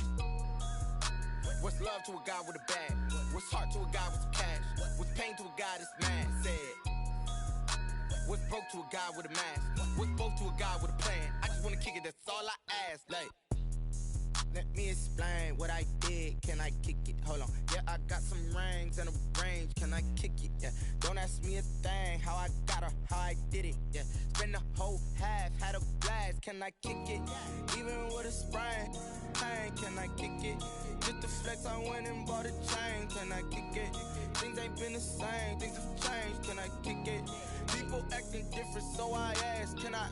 What's love to a guy with a bag? What's heart to a guy with some cash? What's pain to a guy that's mad? Said. What's broke to a guy with a mask? What's broke to a guy with a plan? I just wanna kick it, that's all I ask. Like, let me explain what I did, can I kick it? Hold on, yeah, I got some rings and a range, can I kick it? Yeah, don't ask me a thing, how I got her, how I did it. Yeah, spend the whole half, had a blast, can I kick it? Even with a sprain, pain, can I kick it? Just the flex, I went and bought a chain, can I kick it? Things ain't been the same, things have changed, can I kick it? People acting different, so I ask, can I?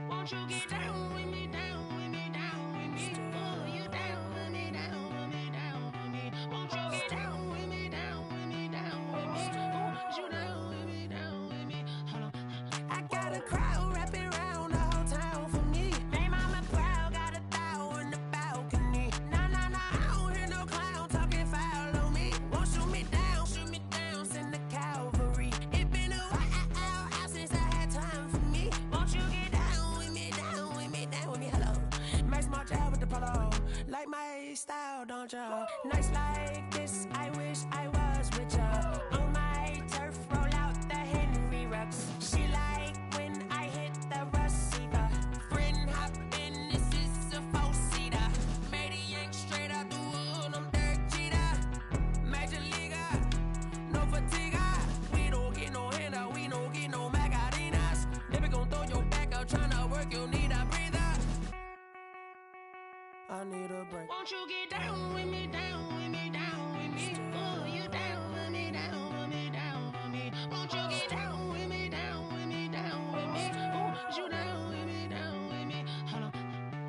Won't you get down with me, down with me, down with me? Oh, you down with me, down with me, down with me. Won't you get down with me, down with me, down with me? Oh, you down with me, down with me? Hold on. I got a crowd wrapping around the whole town for me. They mama proud, got a thou in the balcony. Nah, nah, nah, I don't hear no clown talking foul on me. Won't shoot me down, send the cavalry. It been a while since I had time for me. Won't you get down with me, down with me, down with me? Hello. Max March out with the polo. Like my style, don't ya? Nights like this, I wish I was with ya. On my turf, roll out the Henry Rux. She like when I hit the receiver. Friend hop in, this is a four-seater. Made a yank straight out the wood, I'm Derek Jeter. Major leaguer, no fatigue. We don't get no handout, we don't get no Macarinas. Never gon' throw your back out, tryna work, you need a breather. I need a break. Won't you get down with me, down with me, down with me? Oh, you down with me, down with me, down with me? Won't you get down with me, down with me, down with me? Oh, you down with me, down with me? Hold on.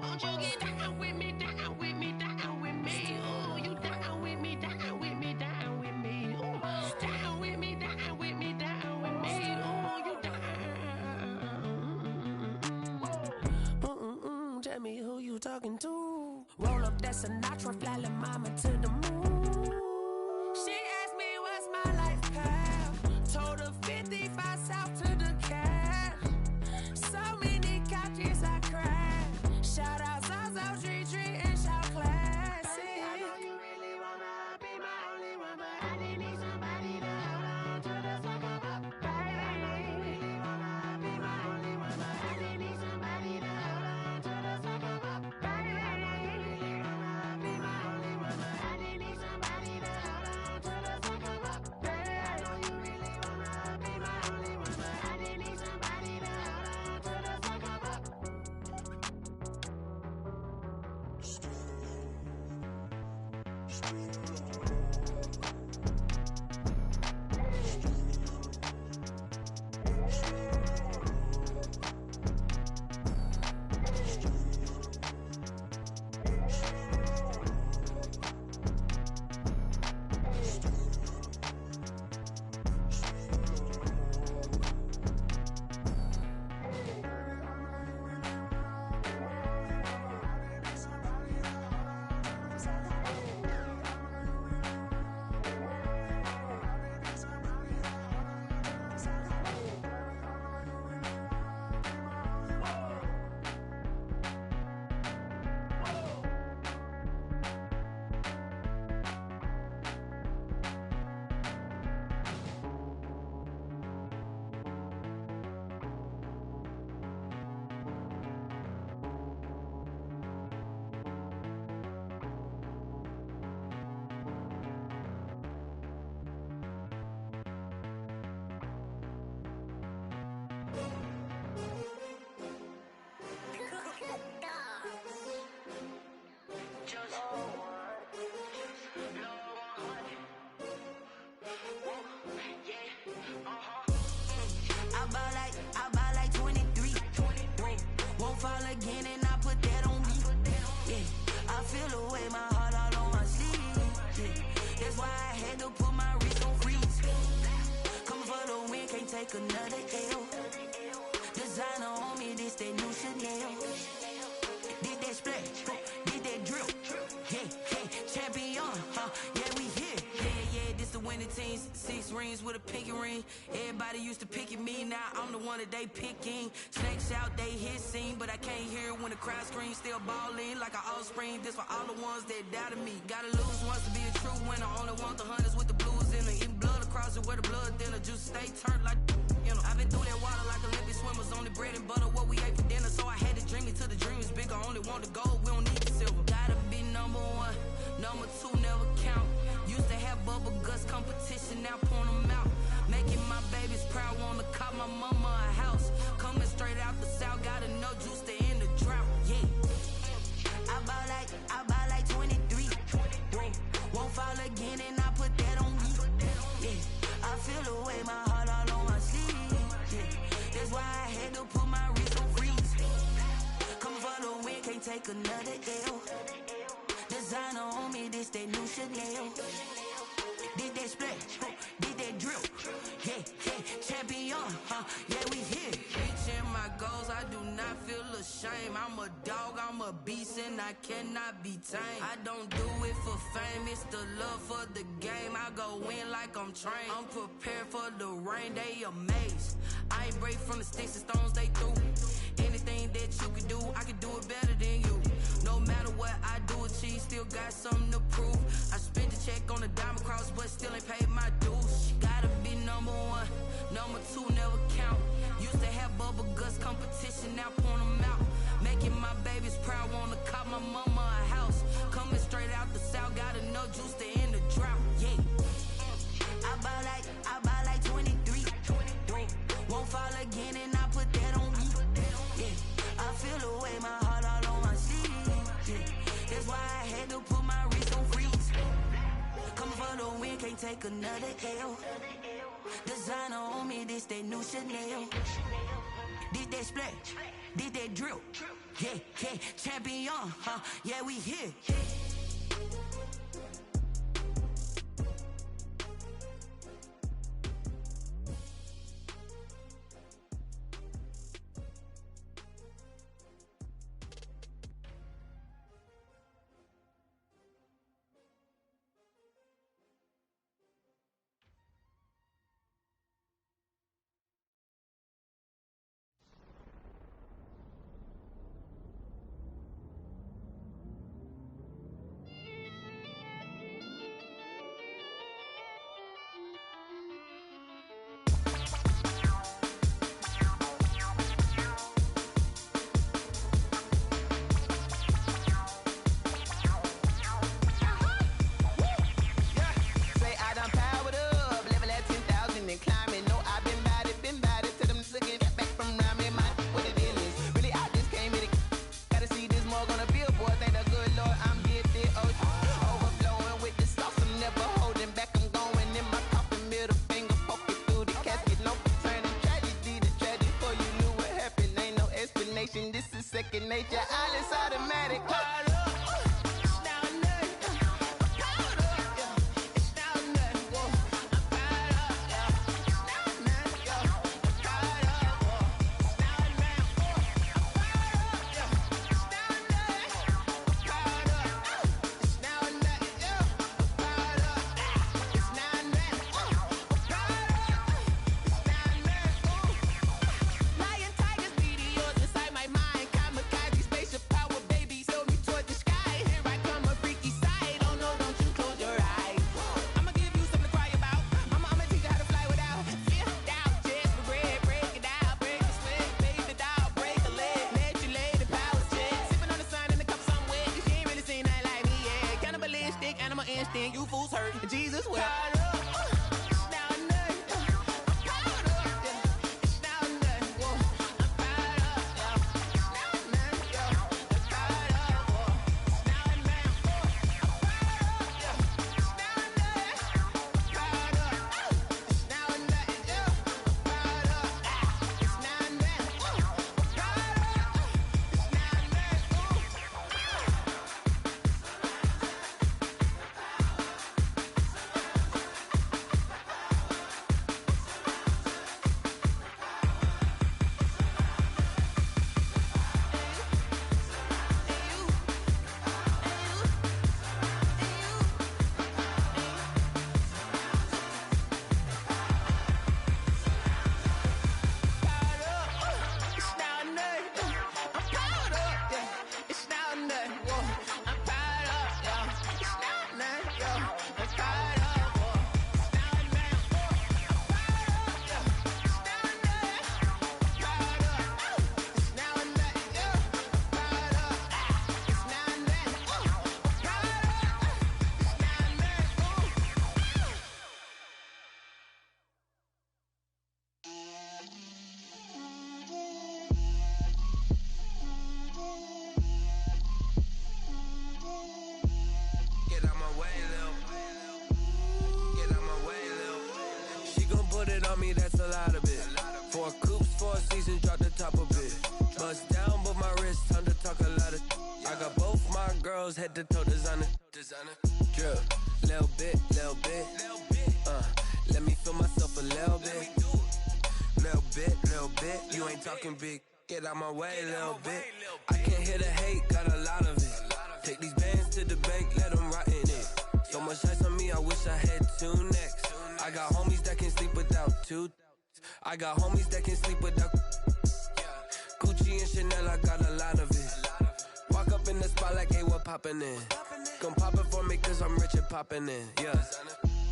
Won't you get down with me, down with me, down with me? Oh, you down with me, down with me, down with me? Oh, down with me, down with me, down with me? Oh, you down. Tell me who you talking to. Roll up that Sinatra, fly la mama to the moon. She asked me what's my life path. Told her 55 south to the cash. So many couches I cried. Shout out Zazo, Tree, and shout classic. I know you really wanna be my only one, but I didn't need somebody to hold on to the sucker up. Baby, I know you really wanna be my only one, but I didn't need somebody to hold on to the sucker up. Baby, I know you really wanna be my only one, but I didn't need somebody to hold on to the sucker up. I buy like 23. Won't fall again and I put that on me. Yeah, I feel the way my heart all on my sleeve. Yeah, that's why I had to put my wrist on freeze. Coming for the win, can't take another L. Designer on me, this that new Chanel. Did that splash, did that drill. Yeah, champion, yeah, we here. Yeah, this the winning team. 6 rings with a pinky ring. Everybody used to picking me, now I'm the one that they picking. Snakes out, they hit scene, but I can't hear it when the crowd screams. Still balling like an offspring. This for all the ones that doubted me. Gotta lose once to be a true winner. Only want the hunters with the blues in it. Eating blood across it where the blood dinner. Juice stay turned like you know. I've been through that water like Olympic swimmers. Only bread and butter, what we ate for dinner. So I had to dream it till the dream is bigger. Only want the gold, we don't need the silver. Gotta be number 1, number 2 never count. Used to have bubble guts competition, now point them out. Making my babies proud, wanna cop my mama a house. Coming straight out the south, gotta know juice to end the drought. Yeah, I buy like 23. Won't fall again and I put that on me. Yeah, I feel the way my heart all on my sleeve. Yeah, that's why I had to put my wrist on freeze. Coming for the win, can't take another L. Designer on me, this that new Chanel. Did that splash, did that drill. Yeah, champion, yeah, we here. Reaching my goals, I do not feel ashamed. I'm a dog, I'm a beast, and I cannot be tamed. I don't do it for fame, it's the love for the game. I go in like I'm trained. I'm prepared for the rain, they amazed. I ain't break from the sticks and stones they threw. Anything that you can do, I can do it better than you. No matter what I do, achieve, still got something to prove. I spent the check on the diamond cross, but still ain't paid my dues. Gotta be number 1, number 2 never count. Used to have bubble guts competition, now point them out. Making my babies proud, wanna cop my mama a house. Coming straight out the south, gotta know juice to end the drought. Yeah, I buy like 23. Won't fall again and I put that on me. Yeah, I feel the way my heart all on my sleeve. Yeah, that's why I had to put my wrist on freeze. Coming for the win, can't take another L. Designer on me, this that new Chanel. Did that splash, did that drill. Yeah, champion, yeah, we here. second nature. All is automatic. You fools hurt. Jesus will. Me, that's a lot of it. 4 coops, 4 seasons, drop the top of it. Bust down, but my wrist, time to talk a lot of. I got both my girls head to toe designer. Drip, little bit. Let me feel myself a little bit. Little bit. You ain't talking big. Get out my way, little bit. I can't hear the hate, got a lot of it. Take these bands to the bank, let them rot in it. So much ice on me, I wish I had 2 necks. I got homies that can sleep without 2. I got homies that can sleep without Gucci and Chanel, I got a lot of it. Walk up in the spot like, hey, what poppin' in? Gon' pop it for me cause I'm rich and poppin' in. Yeah,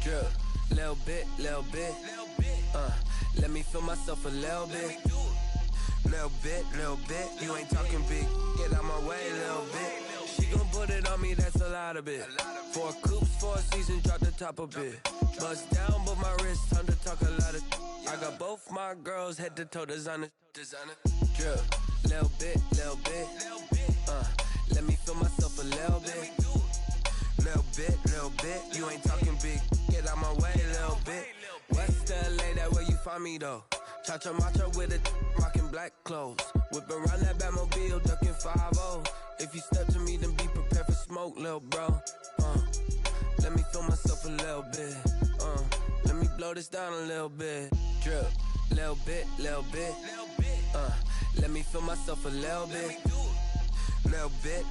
drip, little bit. Let me feel myself a little bit. Little bit. You ain't talking big. Get out my way, little bit. She gon' put it on me, that's a lot of it. 4 coops, 4 seasons, drop the top of it. Bust down, but my wrist, time to talk a lot of. I got both my girls head to toe designer. Drip, little bit. Let me feel myself a little bit. Little bit. You ain't talking big. Get out my way, little bit. West LA, that where you find me though. Cha-cha matcha with a rockin' black clothes. Whip around that Batmobile, ducking 5-0. If you step to me, then be prepared for smoke, little bro. Let me feel myself a little bit. Let me blow this down a little bit. Drip, little bit. Let me feel myself a little bit. Little bit.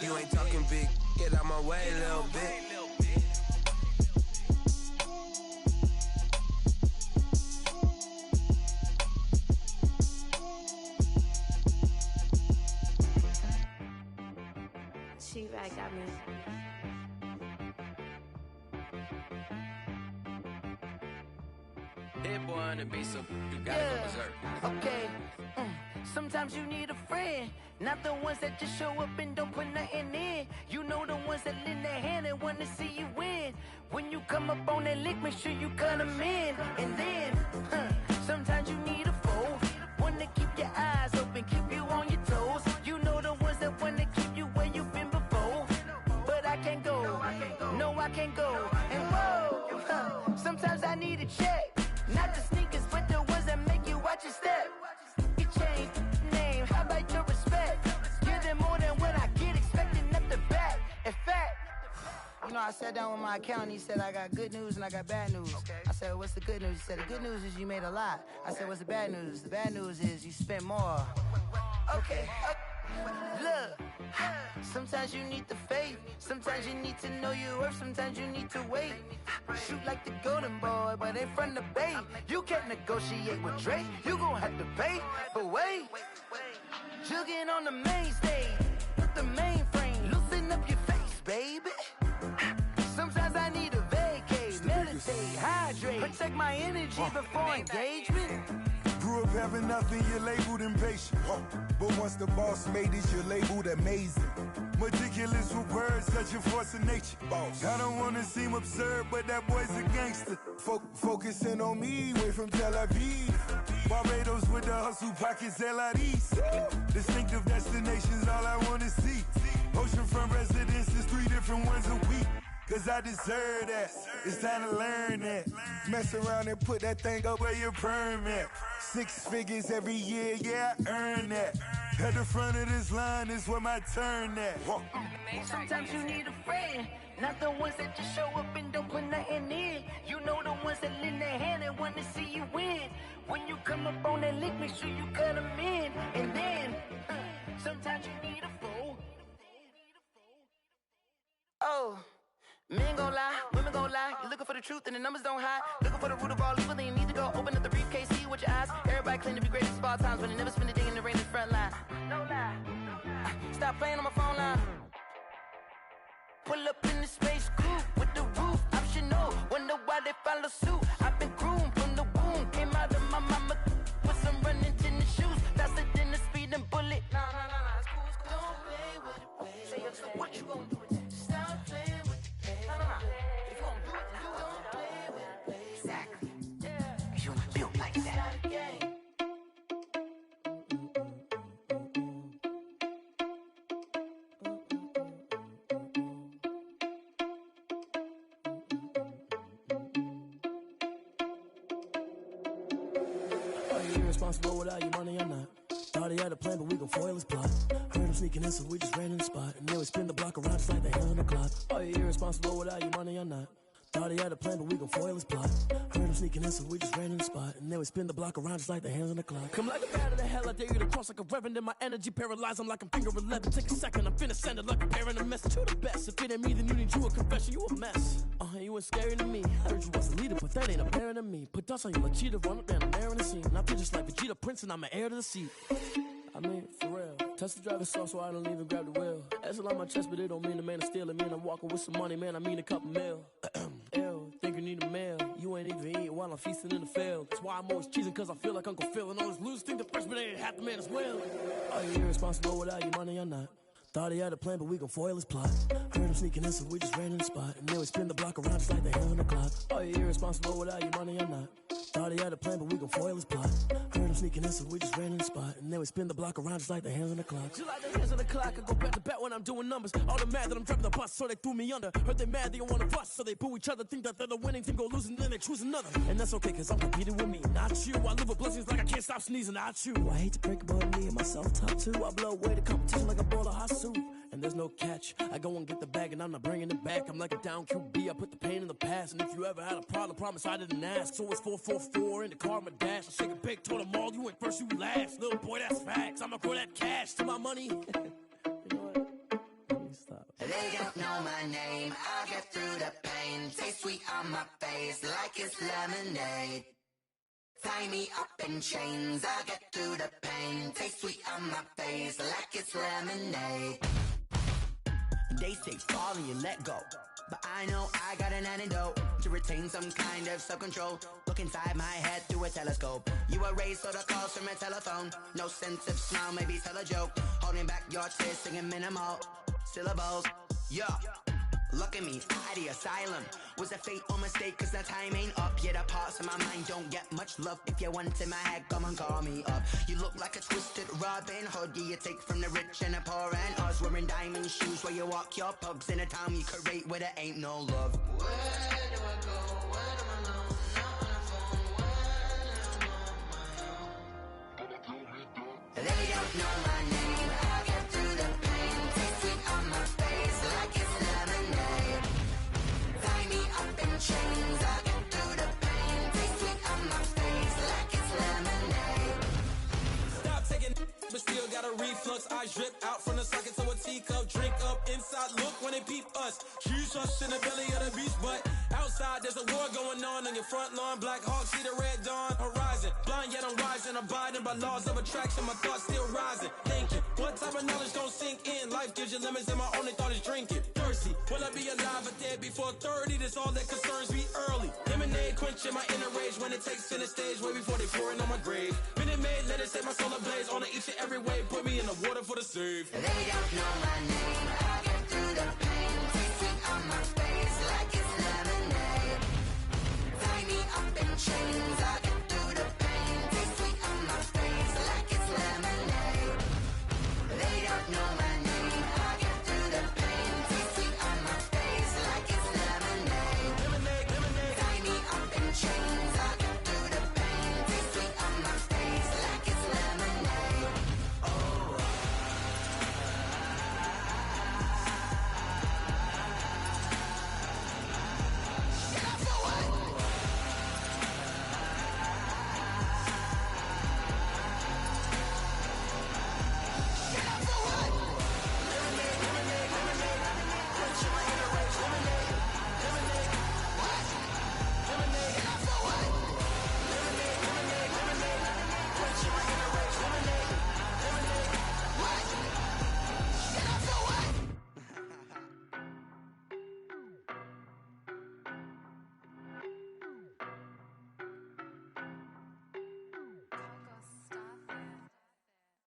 You ain't talking big. Get out my way, little bit. T-Rag got me. Hit boy on the beat, so you gotta go berserk. Okay. Sometimes you need a friend, not the ones that just show up and don't put nothing in. You know the ones that lend their hand and want to see you win. When you come up on that lick, make sure you cut them in. And then, sometimes you need a foe, one to keep your eyes open, keep you on your toes. You know the ones that want to keep you where you've been before. But I can't go, no I can't go. And whoa, sometimes I need a check. Not the sneakers, but the ones that make you watch your step. You change name, how about your respect? You know, I sat down with my accountant. He said, I got good news and I got bad news. Okay. I said, what's the good news? He said, the good news is you made a lot. I said, what's the bad news? The bad news is you spent more. Okay. Look, sometimes you need the faith. Sometimes you need to know your worth. Sometimes you need to wait. Shoot like the golden boy, but ain't from the bay. You can't negotiate with Drake. You gon' have to pay. But wait, jugging on the main stage. Put the mainframe. Loosen up your face, baby. Sometimes I need a vacate. Meditate, hydrate. Protect my energy before engagement. Grew up having nothing, you're labeled impatient. But once the boss made it, you're labeled amazing. Meticulous with words, such a force of nature. I don't wanna seem absurd, but that boy's a gangster. Focusing on me, way from Tel Aviv. Barbados with the hustle pockets, LIDs. Distinctive destinations, all I wanna see. Oceanfront residences, 3 different ones a week. Cause I deserve that, it's time to learn that. Mess around and put that thing up where your permit. 6 figures every year, yeah, I earn that. At the front of this line is where my turn at. Sometimes you need a friend, not the ones that just show up and don't put nothing in. You know the ones that lend their hand and want to see you win. When you come up on that lick, make sure you cut them in. And then, sometimes you need a fool. Oh. Men gon' lie, women gon' lie. You're looking for the truth and the numbers don't hide. Looking for the root of all evil, then you need to go open up the briefcase, see with your eyes. Everybody claim to be great at small times, but they never spend a day in the rain in the front line. No lie. Stop playing on my phone line. Pull up in the space coupe with the roof optional. Wonder why they follow suit. I've been groomed from the womb. Came out of my mama with some running tennis shoes. Faster than the speeding bullet. Nah, it's cool, it's cool. Don't play with it, baby. Say so what you gon' do with it? Stop playing with it. If you gon' do it, then don't play with it, baby. Exactly. Yeah. Cause you ain't built like that. Are you irresponsible without your money or not? Thought he had a plan, but we gon' foil his plot. Heard him sneaking in, so we just ran in the spot. And then we spin the block around just like the hell on the clock. Are you irresponsible without your money or not? Thought he had a plan, but we gon' foil his plot. Heard him sneaking in, so we just ran in the spot. And then we spin the block around just like the hands on the clock. Come like a bat of the hell, I dare you to cross like a reverend. In my energy paralyzed, I'm like I'm finger 11. Take a second, I'm finna send it like a parent a message to the best. If it ain't me, then you need you a confession, you a mess. You ain't scary to me. Heard you was a leader, but that ain't apparent to me. Put dust on you like cheetah, run up down, I'm airing the scene. I feel just like Vegeta Prince, and I'm an heir to the seat. I mean, for real. Touch the driver's soft, so I don't even grab the wheel. That's a lot on my chest, but it don't mean the man is stealing. Man, I'm walking with some money, man, I mean a couple mil. Ew, think you need a meal. You ain't even eating while I'm feasting in the field. That's why I'm always cheesing, cause I feel like Uncle Phil. And all those losers think the freshman ain't half the man as well. Are you irresponsible without your money or not? Thought he had a plan, but we gon' foil his plot. Heard him sneaking in, so we just ran in the spot. And then we spin the block around just like the hell on the clock. Are you irresponsible without your money or not? Thought he had a plan, but we gon' foil his plot. Heard him sneaking in, so we just ran in the spot. And then we spin the block around just like the hands on the clock. Just like the hands on the clock, I go back to back when I'm doing numbers. All the mad that I'm driving the bus, so they threw me under. Heard they mad, they don't wanna bust, so they boo each other. Think that they're the winning team, go losing, then they choose another. And that's okay, cause I'm competing with me, not you. I live with blessings like I can't stop sneezing, not you. I hate to break about me and my self-talk too. I blow away the competition like a bowl of hot soup. And there's no catch. I go and get the bag and I'm not bringing it back. I'm like a down QB, I put the pain in the past. And if you ever had a problem, promise I didn't ask. So it's 444 in the car, my dash. I shake a big, told them all, you ain't first, you last. Little boy, that's facts. I'ma grow that cash to my money. You know what? Let me stop. They don't know my name, I'll get through the pain. Taste sweet on my face like it's lemonade. Tie me up in chains, I'll get through the pain. Taste sweet on my face like it's lemonade. They say fall and you let go, but I know I got an antidote to retain some kind of self-control. Look inside my head through a telescope. You erase all the calls from a telephone. No sense of smile, maybe tell a joke. Holding back your tears, singing minimal syllables. Yeah, look at me, at the asylum. Was a fate or mistake, cause the time ain't up. Yet the parts of my mind don't get much love. If you want in my head, come and call me up. You look like a twisted Robin Hood. Yeah, you take from the rich and the poor and us. Wearing diamond shoes where you walk your pugs in a town you create where there ain't no love. Where do I go? When am I alone? Not on the phone. When am I on my own? They don't know my name, I'll get through the pain. Taste sweet on my face like it's lemonade. us. I drip out from the socket to a teacup. Drink up inside, look when they peep us. Shoes us in the belly of the beast, but outside there's a war going on your front lawn. Black Hawk, see the red dawn horizon. Blind yet I'm rising, abiding by laws of attraction. My thoughts still rising, thinking what type of knowledge don't sink in. Life gives you limits and my only thought is drinking. Thirsty, will I be alive or dead before 30? That's all that concerns me early. Lemonade quenching my inner rage when it takes center stage way before they pour it on my grave. Minute Maid, let it set my soul ablaze on each and every way. Put me in the water for the save. They don't know my name. I get through the pain. Taste it on my face like it's lemonade. Tie me up in chains. I get through the pain. Taste sweet on my face like it's lemonade. They don't know my name. I get through the pain. Taste sweet on my face like it's lemonade. Lemonade, lemonade. Tie me up in chains. I get through the pain. Taste sweet on my face like it's lemonade. Oh.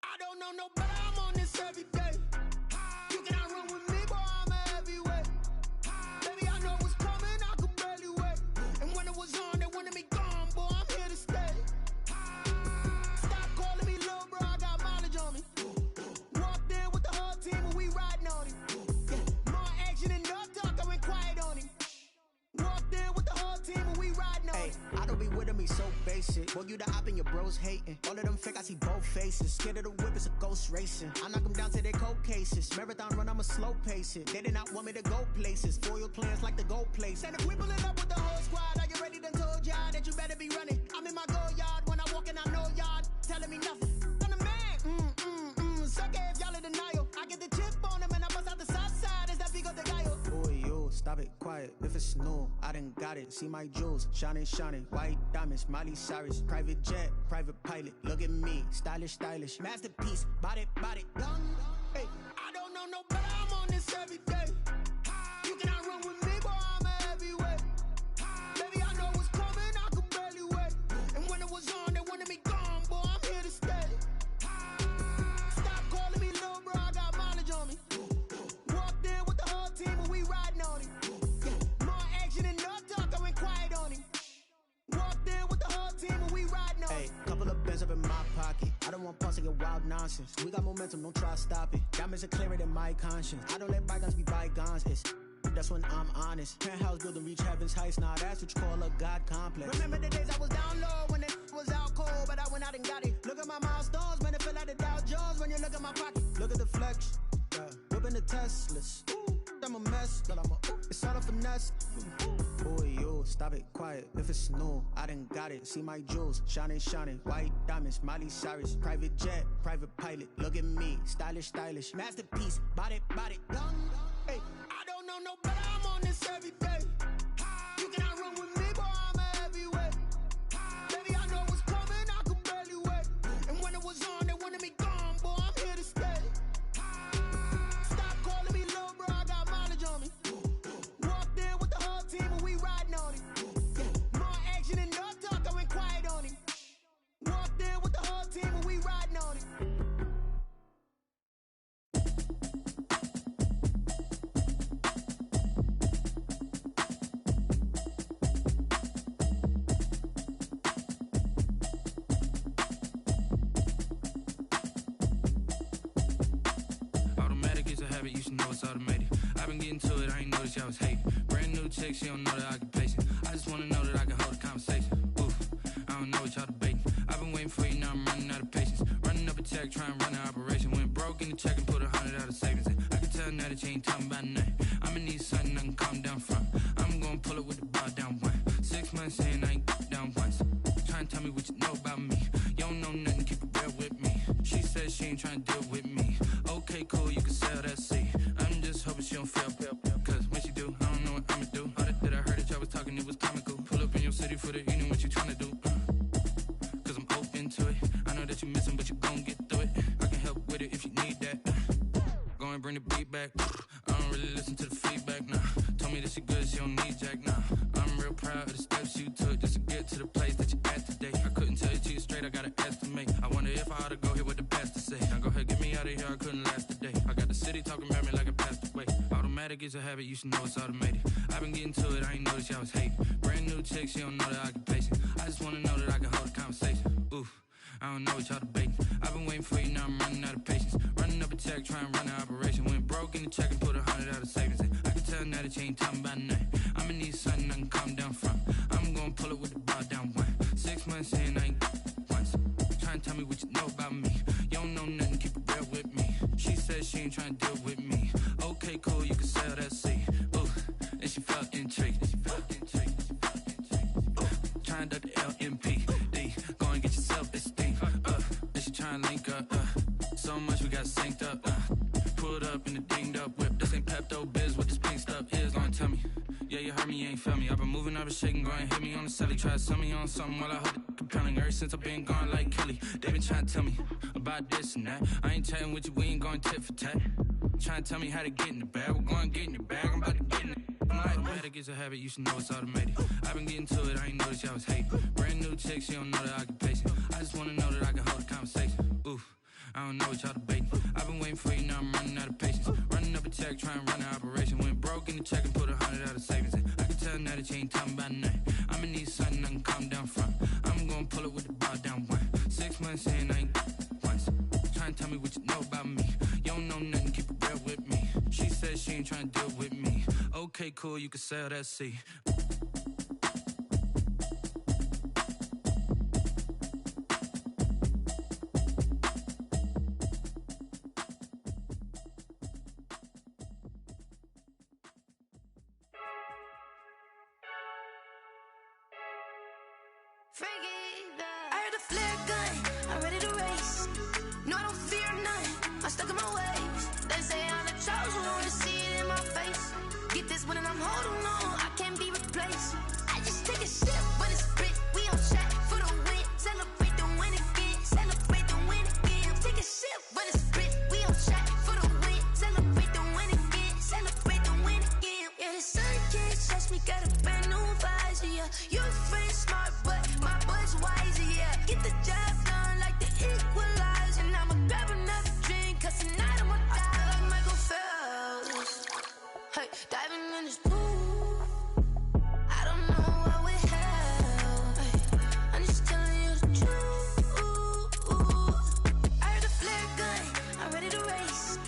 I don't know no better, I'm on this every day. You cannot run with me, boy, I'm a heavyweight. Baby, I know what's coming, I could barely wait. And when it was on, they wanted me gone, boy, I'm here to stay. Stop calling me little bro, I got mileage on me. Walked in with the whole team and we riding on him. Yeah, more action and no talk, I went quiet on him. Walked in with the whole team and we riding on him. I don't be with him, he's so basic. Boy, you the op and your bros hating. All of them fake, I see both faces. Scared of the whip, it's a ghost racing. I knock them down to their cold cases. Marathon run, I'ma slow pace it. They did not want me to go places. Foil plans like the gold place. And if we pulling up with the whole squad, I get ready to told y'all that you better be running. I'm in my go yard, when I walk in, I know y'all telling me nothing. I'm the man, suck it if y'all in denial. I get the chip on them and I bust out the south side, is that Vigo de Gallo? Boy, yo, stop it, quiet. If it's new, I done got it. See my jewels, shining, shining. White diamonds, Miley Cyrus. Private jet, private pilot. Look at me, stylish, stylish. Masterpiece, body, done. Hey, I don't know no better, I'm on this every day. You cannot run with me, boy, I'm a heavyweight. Baby, I know what's coming, I could barely wait. And when it was on, they wanted me gone, boy, I'm here to stay. Stop calling me little bro, I got mileage on me. Walked in with the whole team and we riding on him. Yeah, more action and no talk, I went quiet on him. Walked in with the whole team and we riding on him. Hey, couple of bins up in my pocket. I don't want pause to get wild nonsense. We got momentum, don't try to stop it. Diamonds are clearer than my conscience. I don't let bygones be bygones. That's when I'm honest. Penthouse building reach heaven's heights. Now that's what you call a God complex. Remember the days I was down low when it was out cold, but I went out and got it. Look at my milestones, man, it feel like the Dow Jones when you look at my pocket. Look at the flex, yeah. Whipping the Teslas. Ooh, I'm a mess, but it's all a finesse. Boy, yo, stop it, quiet. If it's new, I done got it. See my jewels, shining, shining. White diamonds, Miley Cyrus. Private jet, private pilot. Look at me, stylish, stylish. Masterpiece, body, done. Hey, I don't know no better, I'm on this every day. You cannot run with me, boy, I'm a heavyweight. Baby, I know what's coming, I could barely wait. And when it was on, they wanted me gone, boy, I'm here to stay. Stop calling me little bro, I got mileage on me. Walked in with the whole team and we riding on him. Yeah, more action and no talk, I went quiet on him. Walked in with the whole team and we riding on him. You should know it's automated. I've been getting to it, I ain't noticed y'all was hating. Brand new chick, she don't know the occupation. I just wanna know that I can hold a conversation. Oof, I don't know what y'all debating. I've been waiting for you, now I'm running out of patience. Running up a check, trying to run an operation. Went broke in the check and put 100 out of savings in. I can tell now that you ain't talking about nothing. I'ma need something I can calm down from. I'm gonna pull it with the bar down one. 6 months in, I ain't down once. Trying to tell me what you know about me. You don't know nothing, keep it real with me. She says she ain't trying to deal with me. Jack, nah. I'm real proud of the steps you took just to get to the place that you're at today. I couldn't tell you to you straight, I gotta estimate. I wonder if I ought to go here with the best to say. Now go ahead, get me out of here, I couldn't last a day. I got the city talking about me like I passed away. Automatic is a habit, you should know it's automated. I've been getting to it, I ain't noticed y'all was hating. Brand new chick, she don't know the occupation. I just wanna know that I can hold a conversation. Oof, I don't know what y'all debating. I've been waiting for you, now I'm running out of patience. Running up a check, trying to run an operation. Went broke in the check and put 100 out of savings in. I can tell now that you ain't talking about nothing. I'ma need something I can calm down from. I'm gonna pull it with the bar down one. 6 months in, I ain't once. Trying to tell me what you know about me. You don't know nothing, keep it real with me. She said she ain't trying to deal with me. Okay, cool, you can sell that seed. Ooh, and she felt intrigued. Trying to duck the LMPD. Go and get your self-esteem. And she trying to link up. So much we got synced up. Pulled up in the dinged up whip. This ain't Pepto-Biz, what this pink stuff is. Don't tell me. Yeah, you heard me, you ain't feel me. I've been moving, I've been shaking, go and hit me on the celly. Try to sell me on something while I hold it compelling. Ever since I've been gone like Kelly, they been trying to tell me about this and that. I ain't chatting with you, we ain't going tit for tat. Trying to tell me how to get in the bag. We're going to get in your bag, I'm about to get in it. Automatic is a habit, you should know it's automated. I've been getting to it, I ain't noticed y'all was hating. Brand new chick, she don't know the occupation. I just wanna know that I can hold a conversation. Oof, I don't know what y'all debating. I've been waiting for you, now I'm running out of patience. Running up a check, trying to run an operation. Went broke in the check and put 100 out of savings in. I can tell now that you ain't talking about nothing. I'ma need something I can calm down from. I'm gonna pull it with the bar down one. 6 months in, I ain't once. Trying to tell me what you know about me. You don't know nothing, keep it real with me. She said she ain't trying to deal with me. Okay, cool, you can sell that seed. I heard a flare gun, I'm ready to race. No, I don't fear none, I'm stuck in my ways. They say I'm the chosen one, to see it in my face. Get this one and I'm holding on, I can't be replaced. I just take a sip when it's spit, we on track for the win. Celebrate the win again, celebrate the win again. Take a sip when it's spit, we on track for the win. Celebrate the win again, celebrate the win again. Yeah, the sun can't touch me, got a brand new visor, yeah. Your friend smart, but my boy's wiser, yeah. Get the job done like the equalizer. And I'ma grab another drink, cause tonight I'ma die like Michael Phelps. Hey, diving in this pool, I don't know what we have. Hey, I'm just telling you the truth. I heard a flare gun, I'm ready to race.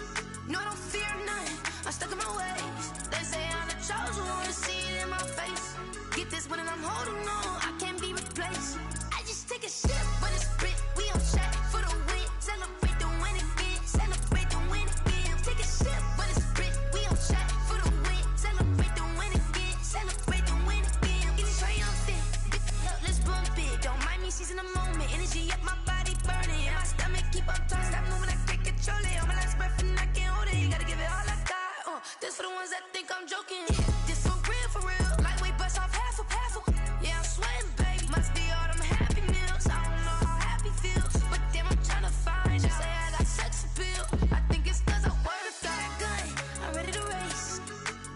No, I don't fear none, I'm stuck in my ways. They say I'm the chosen one, to see it in my face. Get this one and I'm holding on, I can't be replaced. I just take a sip when it's spit, we on track for the win. Celebrate the win again, celebrate the win again. Take a sip when it's spit, we on track for the win. Celebrate the win again, celebrate the win again. Get it triumphant, let's bump it. Don't mind me, she's in the moment. Energy up, my body burning. My stomach keep up trying, stop moving, I can't control it. On my last breath and I can't hold it. You gotta give it all I got. This for the ones that think I'm joking. This for real. Lightweight bust off half a. Yeah, I'm sweating, baby. Must be all them happy meals. I don't know how happy feels, but damn, I'm tryna find you. Say I got sex appeal. I think it's cause I work. Got a gun, I'm ready to race.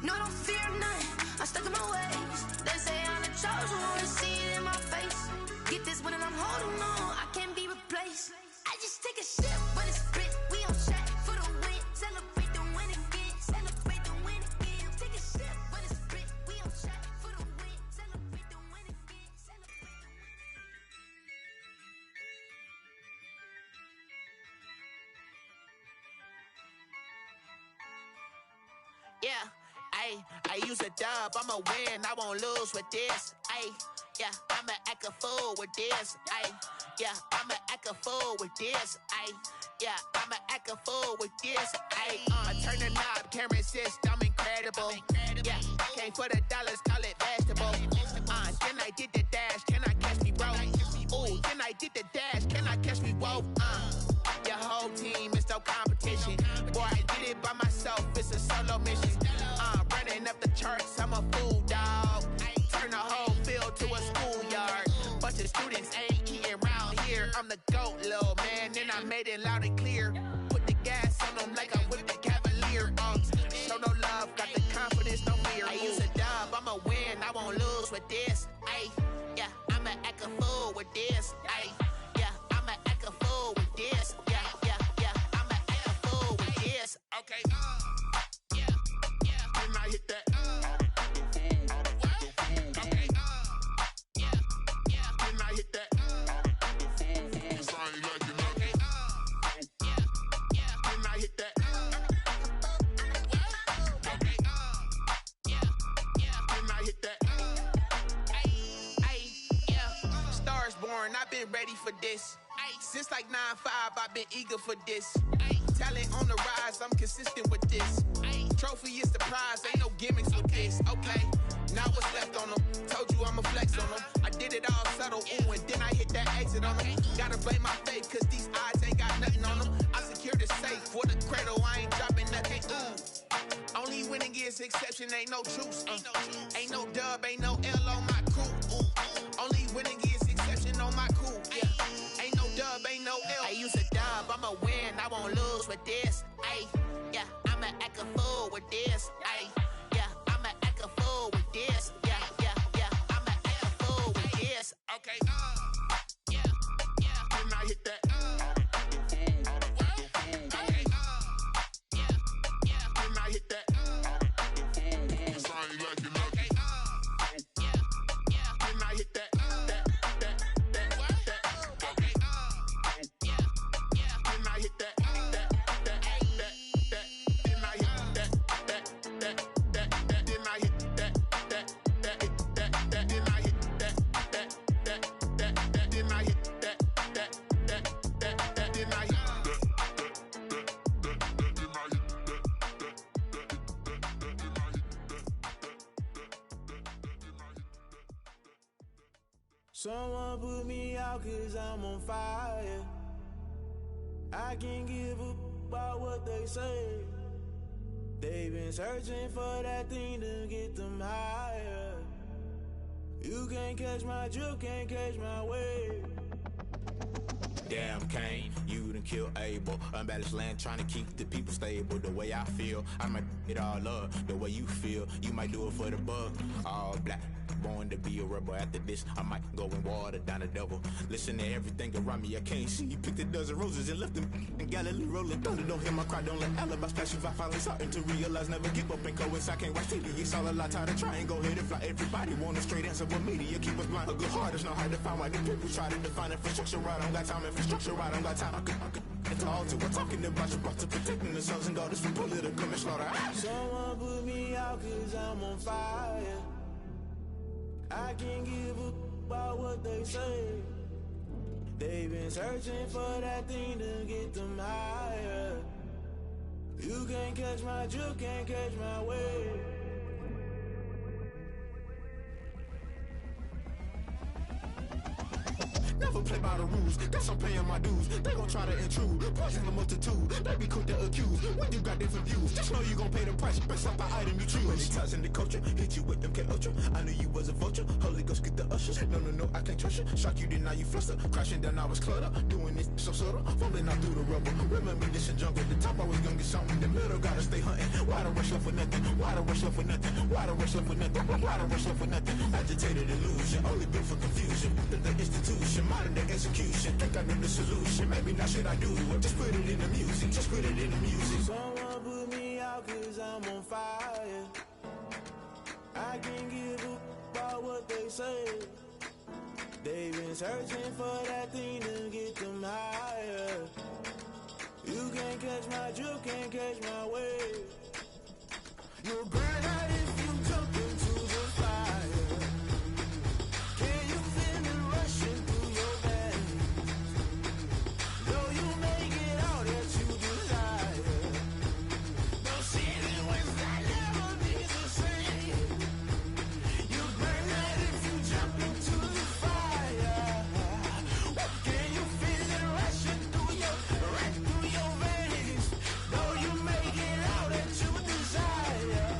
No, I don't fear none, I'm stuck in my ways. They say I'm the chosen one, to see it in my face. Get this one and I'm holding on, I can't be replaced. I just take a sip when it's spit, we on track for the win. Celebrate the win again, celebrate the win again. Take a sip when it's spit, we on track for the win. Celebrate the win again, celebrate the win again. Yeah, I use a dub, I'ma win, I won't lose with this. Yeah, I'ma act a fool with this. Yeah, I'ma act a fool with this. Yeah, I'ma act a fool with this. I turn the knob, camera assist, I'm incredible. Yeah, came for the dollars, call it vegetable. Then I did the dash, can I catch me, bro? Ooh, then I did the dash, can I catch me, whoa? Your whole team is no competition. Boy, I did it by myself, it's a solo mission. Running up the charts, I'm a fool, dog. Turn the whole field to a schoolyard. Bunch of students ain't eating round here. I'm the GOAT, little man, and I made it loud and clear. Put the gas on them like I whipped the Cavalier. Show no love, got the confidence, no fear. I use a dub, I'ma win, I won't lose with this. Ayy, yeah, I'ma act a fool with this. Ayy, yeah, I'ma act a fool with this. Yeah, yeah, yeah, I'ma act a fool with this. Okay, yeah, yeah, when I hit that. Okay, yeah, yeah, when I hit that. Cause I ain't like it. Okay, yeah, yeah, when I hit that. Okay, yeah, yeah, when I hit that. Ay, yeah, Stars born, I've been ready for this. Ay, since like 9-5, I've been eager for this. Ay, talent on the rise, I'm consistent with this. Ay, trophy is the prize, ain't no gimmicks with this. Okay, now what's left on them? Told you I'ma flex on them. I did it all subtle, ooh, and then I hit that exit on them. Gotta blame my faith, cause these odds ain't got nothing on them. I secure the safe for the cradle, I ain't dropping nothing, ooh. Only winning is exception, ain't no truce. Ain't no dub, ain't no L on my crew. Only winning is exception on my crew. Yeah, ain't no dub, ain't no L. I use a dub, I'ma win, I won't lose with this. Ay, yeah, I'ma act a fool with this. Ay, yeah, I'ma act a fool with this. Yeah, yeah, yeah, I'ma act a fool with this. Okay, yeah, yeah, when I hit that. Okay, yeah, yeah, when I hit that. Cause I ain't like it. Okay, yeah, yeah, when I hit that. Okay, yeah, yeah, when I hit that. Someone put me out cause I'm on fire. I can't give up about what they say. They've been searching for that thing to get them higher. You can't catch my drift, can't catch my wave. Damn, Kane, you done killed Abel. Unbalanced land, trying to keep the people stable. The way I feel, I might it all up. The way you feel, you might do it for the bug. All black, born to be a rebel. After this, I might go and water down the devil. Listen to everything around me, I can't see. Picked a dozen roses and left them in Galilee rolling thunder. Don't hear my cry, don't let alibis flash. If I finally starting to realize, never give up and coincide. Can't watch TV, it's all a lot. Tired of trying, go ahead and fly. Everybody want a straight answer, but media keep us blind. A good heart is not hard to find. Why the people try to define infrastructure right? I don't got time. Infrastructure right, I don't got time. I could it's all to we're talking about you, about to protecting the sons and daughters from political and slaughter. Someone put me out cause I'm on fire. I can't give up about what they say. They've been searching for that thing to get them higher. You can't catch my drift, can't catch my wave. Never play by the rules, guess I'm paying my dues. They gon' try to intrude, poison the multitude. They be quick to accuse, when you got different views. Just know you gon' pay the price, based off the item you choose. Many times in the culture, hit you with them K Ultra. I knew you was a vulture, Holy Ghost get the ushers. No, I can't trust you. Shock you, then now you fluster. Crashing down, I was clutter. Doing this so subtle, falling out through the rubble. Remember this a jungle, the top I was gonna get something. In the middle, gotta stay hunting. Why the rush left with nothing? Why the rush left with nothing? Why the rush left with nothing? Why the rush left with nothing? Agitated illusion, only built for confusion. The institution, modern day execution. Think I know the solution. Maybe now should I do it? Just put it in the music. Just put it in the music. Someone put me out cause I'm on fire. I can't give up about what they say. They've been searching for that thing to get them higher. You can't catch my drift, can't catch my wave. You'll burn out if you jump into the fire. Can you feel it rushing through your veins? Though you may get all that you desire, don't see it when that never be the same. You burn out if you jump into the fire. Can you feel it rushing through your veins? Though you may get all that you desire.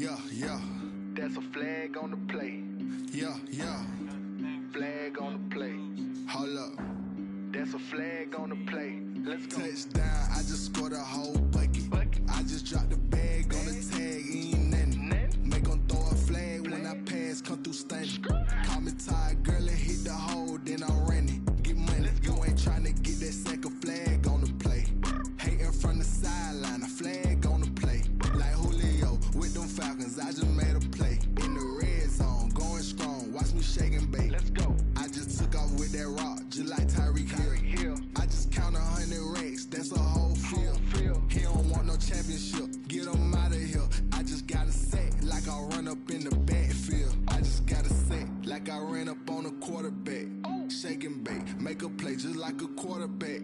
yeah. That's a flag on the play. Yeah. Flag on the play. Hold up. That's a flag on the play. Let's go. Touchdown, I just scored a whole bucket. I just dropped the bag on the tag, ain't nothing. Make 'em throw a flag when I pass, come through stunning. Call me tired, girl, and hit the hole, then I'm running. Get money, you ain't tryna get that second flag on the play. Hating from the sideline, a flag on the play. Like Julio with them Falcons, I just made a play. In the red zone, going strong, watch me shake and bake. Let's go. I just took off with that rock, just like Tyreek Hill. I just count 100 racks, that's a whole field. He don't want no championship, get him out of here. I just got a set, like I run up in the backfield. I just got a set, like I ran up on a quarterback. Shake and bake, make a play just like a quarterback.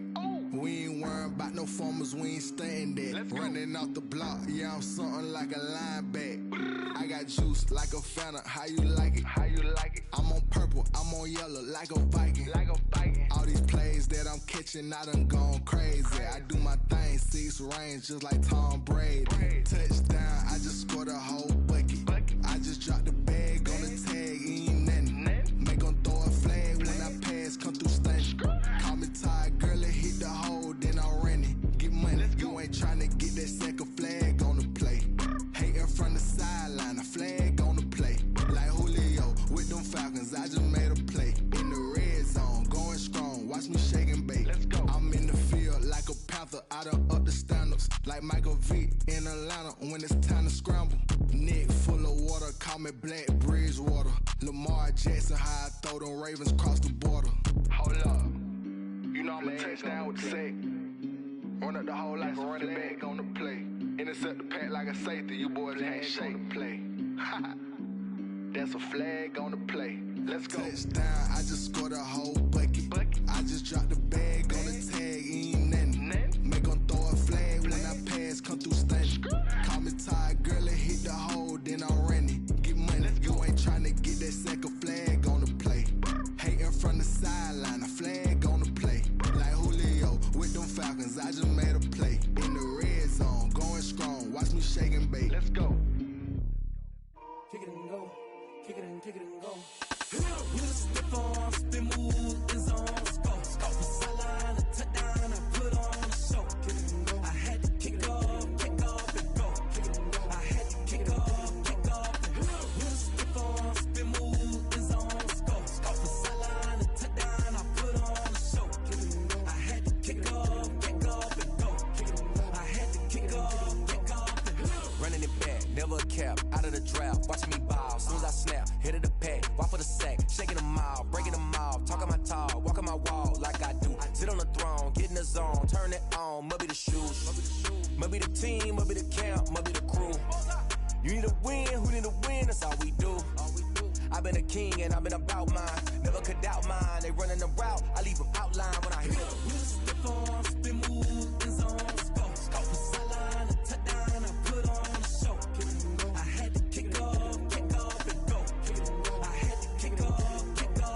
We ain't worrying about no formers, we ain't staying there. Running off the block, yeah, I'm something like a linebacker. I got juice like a Fanta, how you like it? I'm on purple, I'm on yellow, like a Viking. All these plays that I'm catching, I done gone crazy. I do my thing, 6 range, just like Tom Brady. Touchdown, I just scored a whole bucket. I just dropped the bag on the tag, ain't nothing. Make 'em throw a flag when I pass, come through stunning. Call me tired, girl, and hit the hole, then I'm running. Get money, you ain't tryna get that second flag on the play. Hating from the sideline, a flag on the play. Like Julio with them Falcons, I just made a play. In the red zone, going strong, watch me shake and bake. Let's go. I'm in the field like a Panther, I done up the standards. Like Michael Vick in Atlanta when it's time to scramble. Neck full of water, call me Black Bridgewater. Lamar Jackson, how I throw them Ravens cross the border. Hold up. You know I'm a touchdown with the sack. Run up the whole like a running back on the play. Intercept the pack like a safety, you boys can't shake the play. That's a flag on the play. Let's go. Touchdown, I just scored a whole bucket. I just dropped the bag on the tag, ain't nothing. Make 'em throw a flag when I pass, come through stunning. Call me tired, girl, and hit the hole, then I'm running. Get money, you ain't tryna get that second flag on the play. Hating from the sideline, a flag on the play. Like Julio with them Falcons, I just made a play. In the red zone, going strong, watch me shake and bake. Let's go. Kick it and go, kick it and go. With a stiff arm, spin move, in zone, scope. From sideline to touchdown, I put on a show. Kick it and go. I had to kick off and go. Kick it and go. I had to kick off and go. With a stiff arm, spin move, in zone, scope. From sideline to touchdown, I put on a show. Kick it and go. I had to kick off and go. Kick it and go. I had to kick off and go. Running it back, never a cap, out of the drought, watching me ball, soon as I snap, hit of the pack, walk for the sack, shaking them out, breaking them off, talking my talk, walking my wall like I do, sit on the throne, get in the zone, turn it on, must be the shoes, must be the team, must be the camp, must be the crew, you need a win, who need a win, that's all we do, I've been a king and I've been about mine, never could doubt mine, they running the route, I leave them outline when I hit it. With a stiff arm, spin move, in zone, scope. From sideline to touchdown, I put on a show. I had to kick off and go. I had to kick off and go.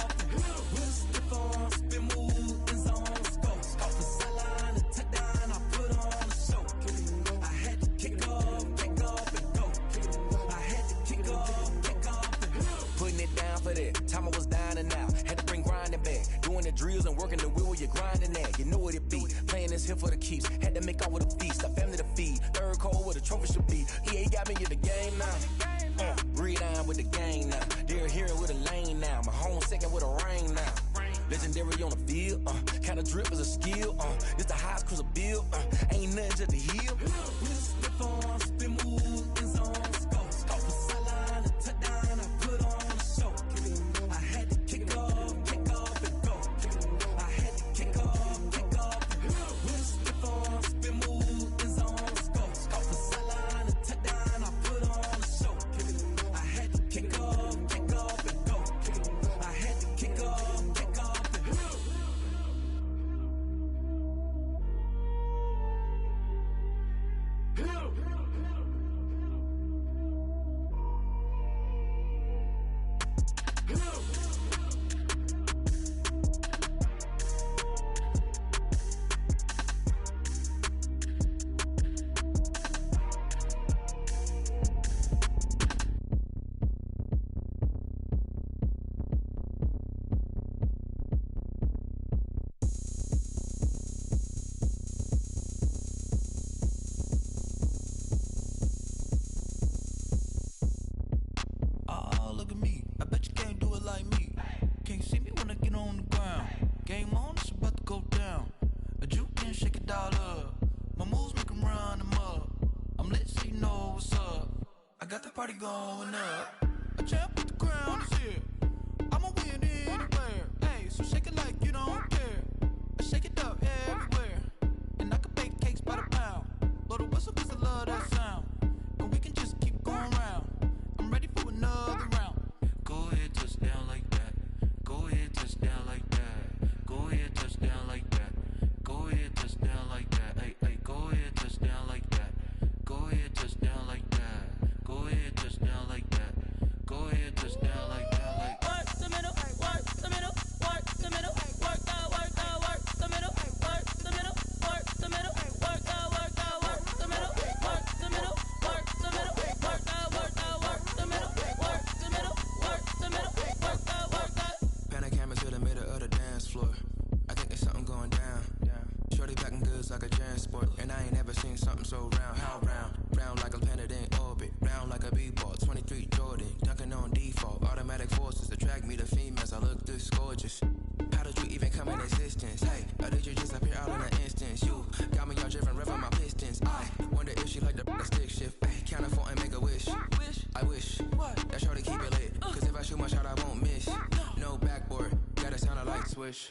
With a stiff arm, spin move, in zone, scope. From sideline to touchdown, I put on a show. I had to kick off and go. I had to kick off and go. Putting it down for that, time I was down and out, had to bring grinding back, doing the drills and working the wheel where you're grinding at, you know what it be, playing this here for the keeps, had to make off with a feast, a family to feed, third cold where the trophy should be, EA got me in the game now, breathe on with the gang now, they're hearing with a lane now, my home second with a rain now, legendary on the field, kind of drip is a skill, this the highest cruiser bill, ain't nothing just the heel. With a stiff arm, spin move, in zone, scope. From sideline to touchdown, I put on a show. I had to kick off and go. I had to kick off and go. With a stiff arm, spin move, in zone, scope. From sideline to touchdown, I put on a show. I had to kick off and go. I had to kick off and go. it on the ground. Game on, it's about to go down. A juke and shake it all up. My moves make 'em run them up. I'm lit so you know what's up. I got the party going up. A champ with the crown is here. I'ma win anywhere. Hey, so shake it like you don't care. I shake it up everywhere. And I can bake cakes by the pound. Blow the whistle 'cause I love that sound. And we can just keep going round. I'm ready for another round. Go ahead, touch down like that. Go ahead, touch down like that. Go ahead, touch down like that. Go ahead, touch down like that. Hey, hey, go ahead, touch down like that. Go ahead, touch down like that. Go ahead, touch down like that. Go ahead, touch down like that. Like work the middle, work the middle, work the middle, work the middle, work the middle, work the middle, work the middle, work the middle, work the middle, work the middle, work the middle, work the middle, work the. Pan a camera to the middle of the dance floor. I think there's something going down. Shorty packing goods like a transport, and I ain't ever seen something so round. How round? Round like a planet in orbit, round like a b-ball. 23 Jordan, dunking on default. Automatic forces attract me to females. I look this gorgeous. How did you even come in existence? Hey, or did you just appear out in an instance? You got me all driven, revving my pistons. I wonder if she like the stick shift. Hey, count it 4 and make a wish. I wish that shorty keep it lit. 'Cause if I shoot my shot, I won't miss. No backboard, gotta sound a light swish.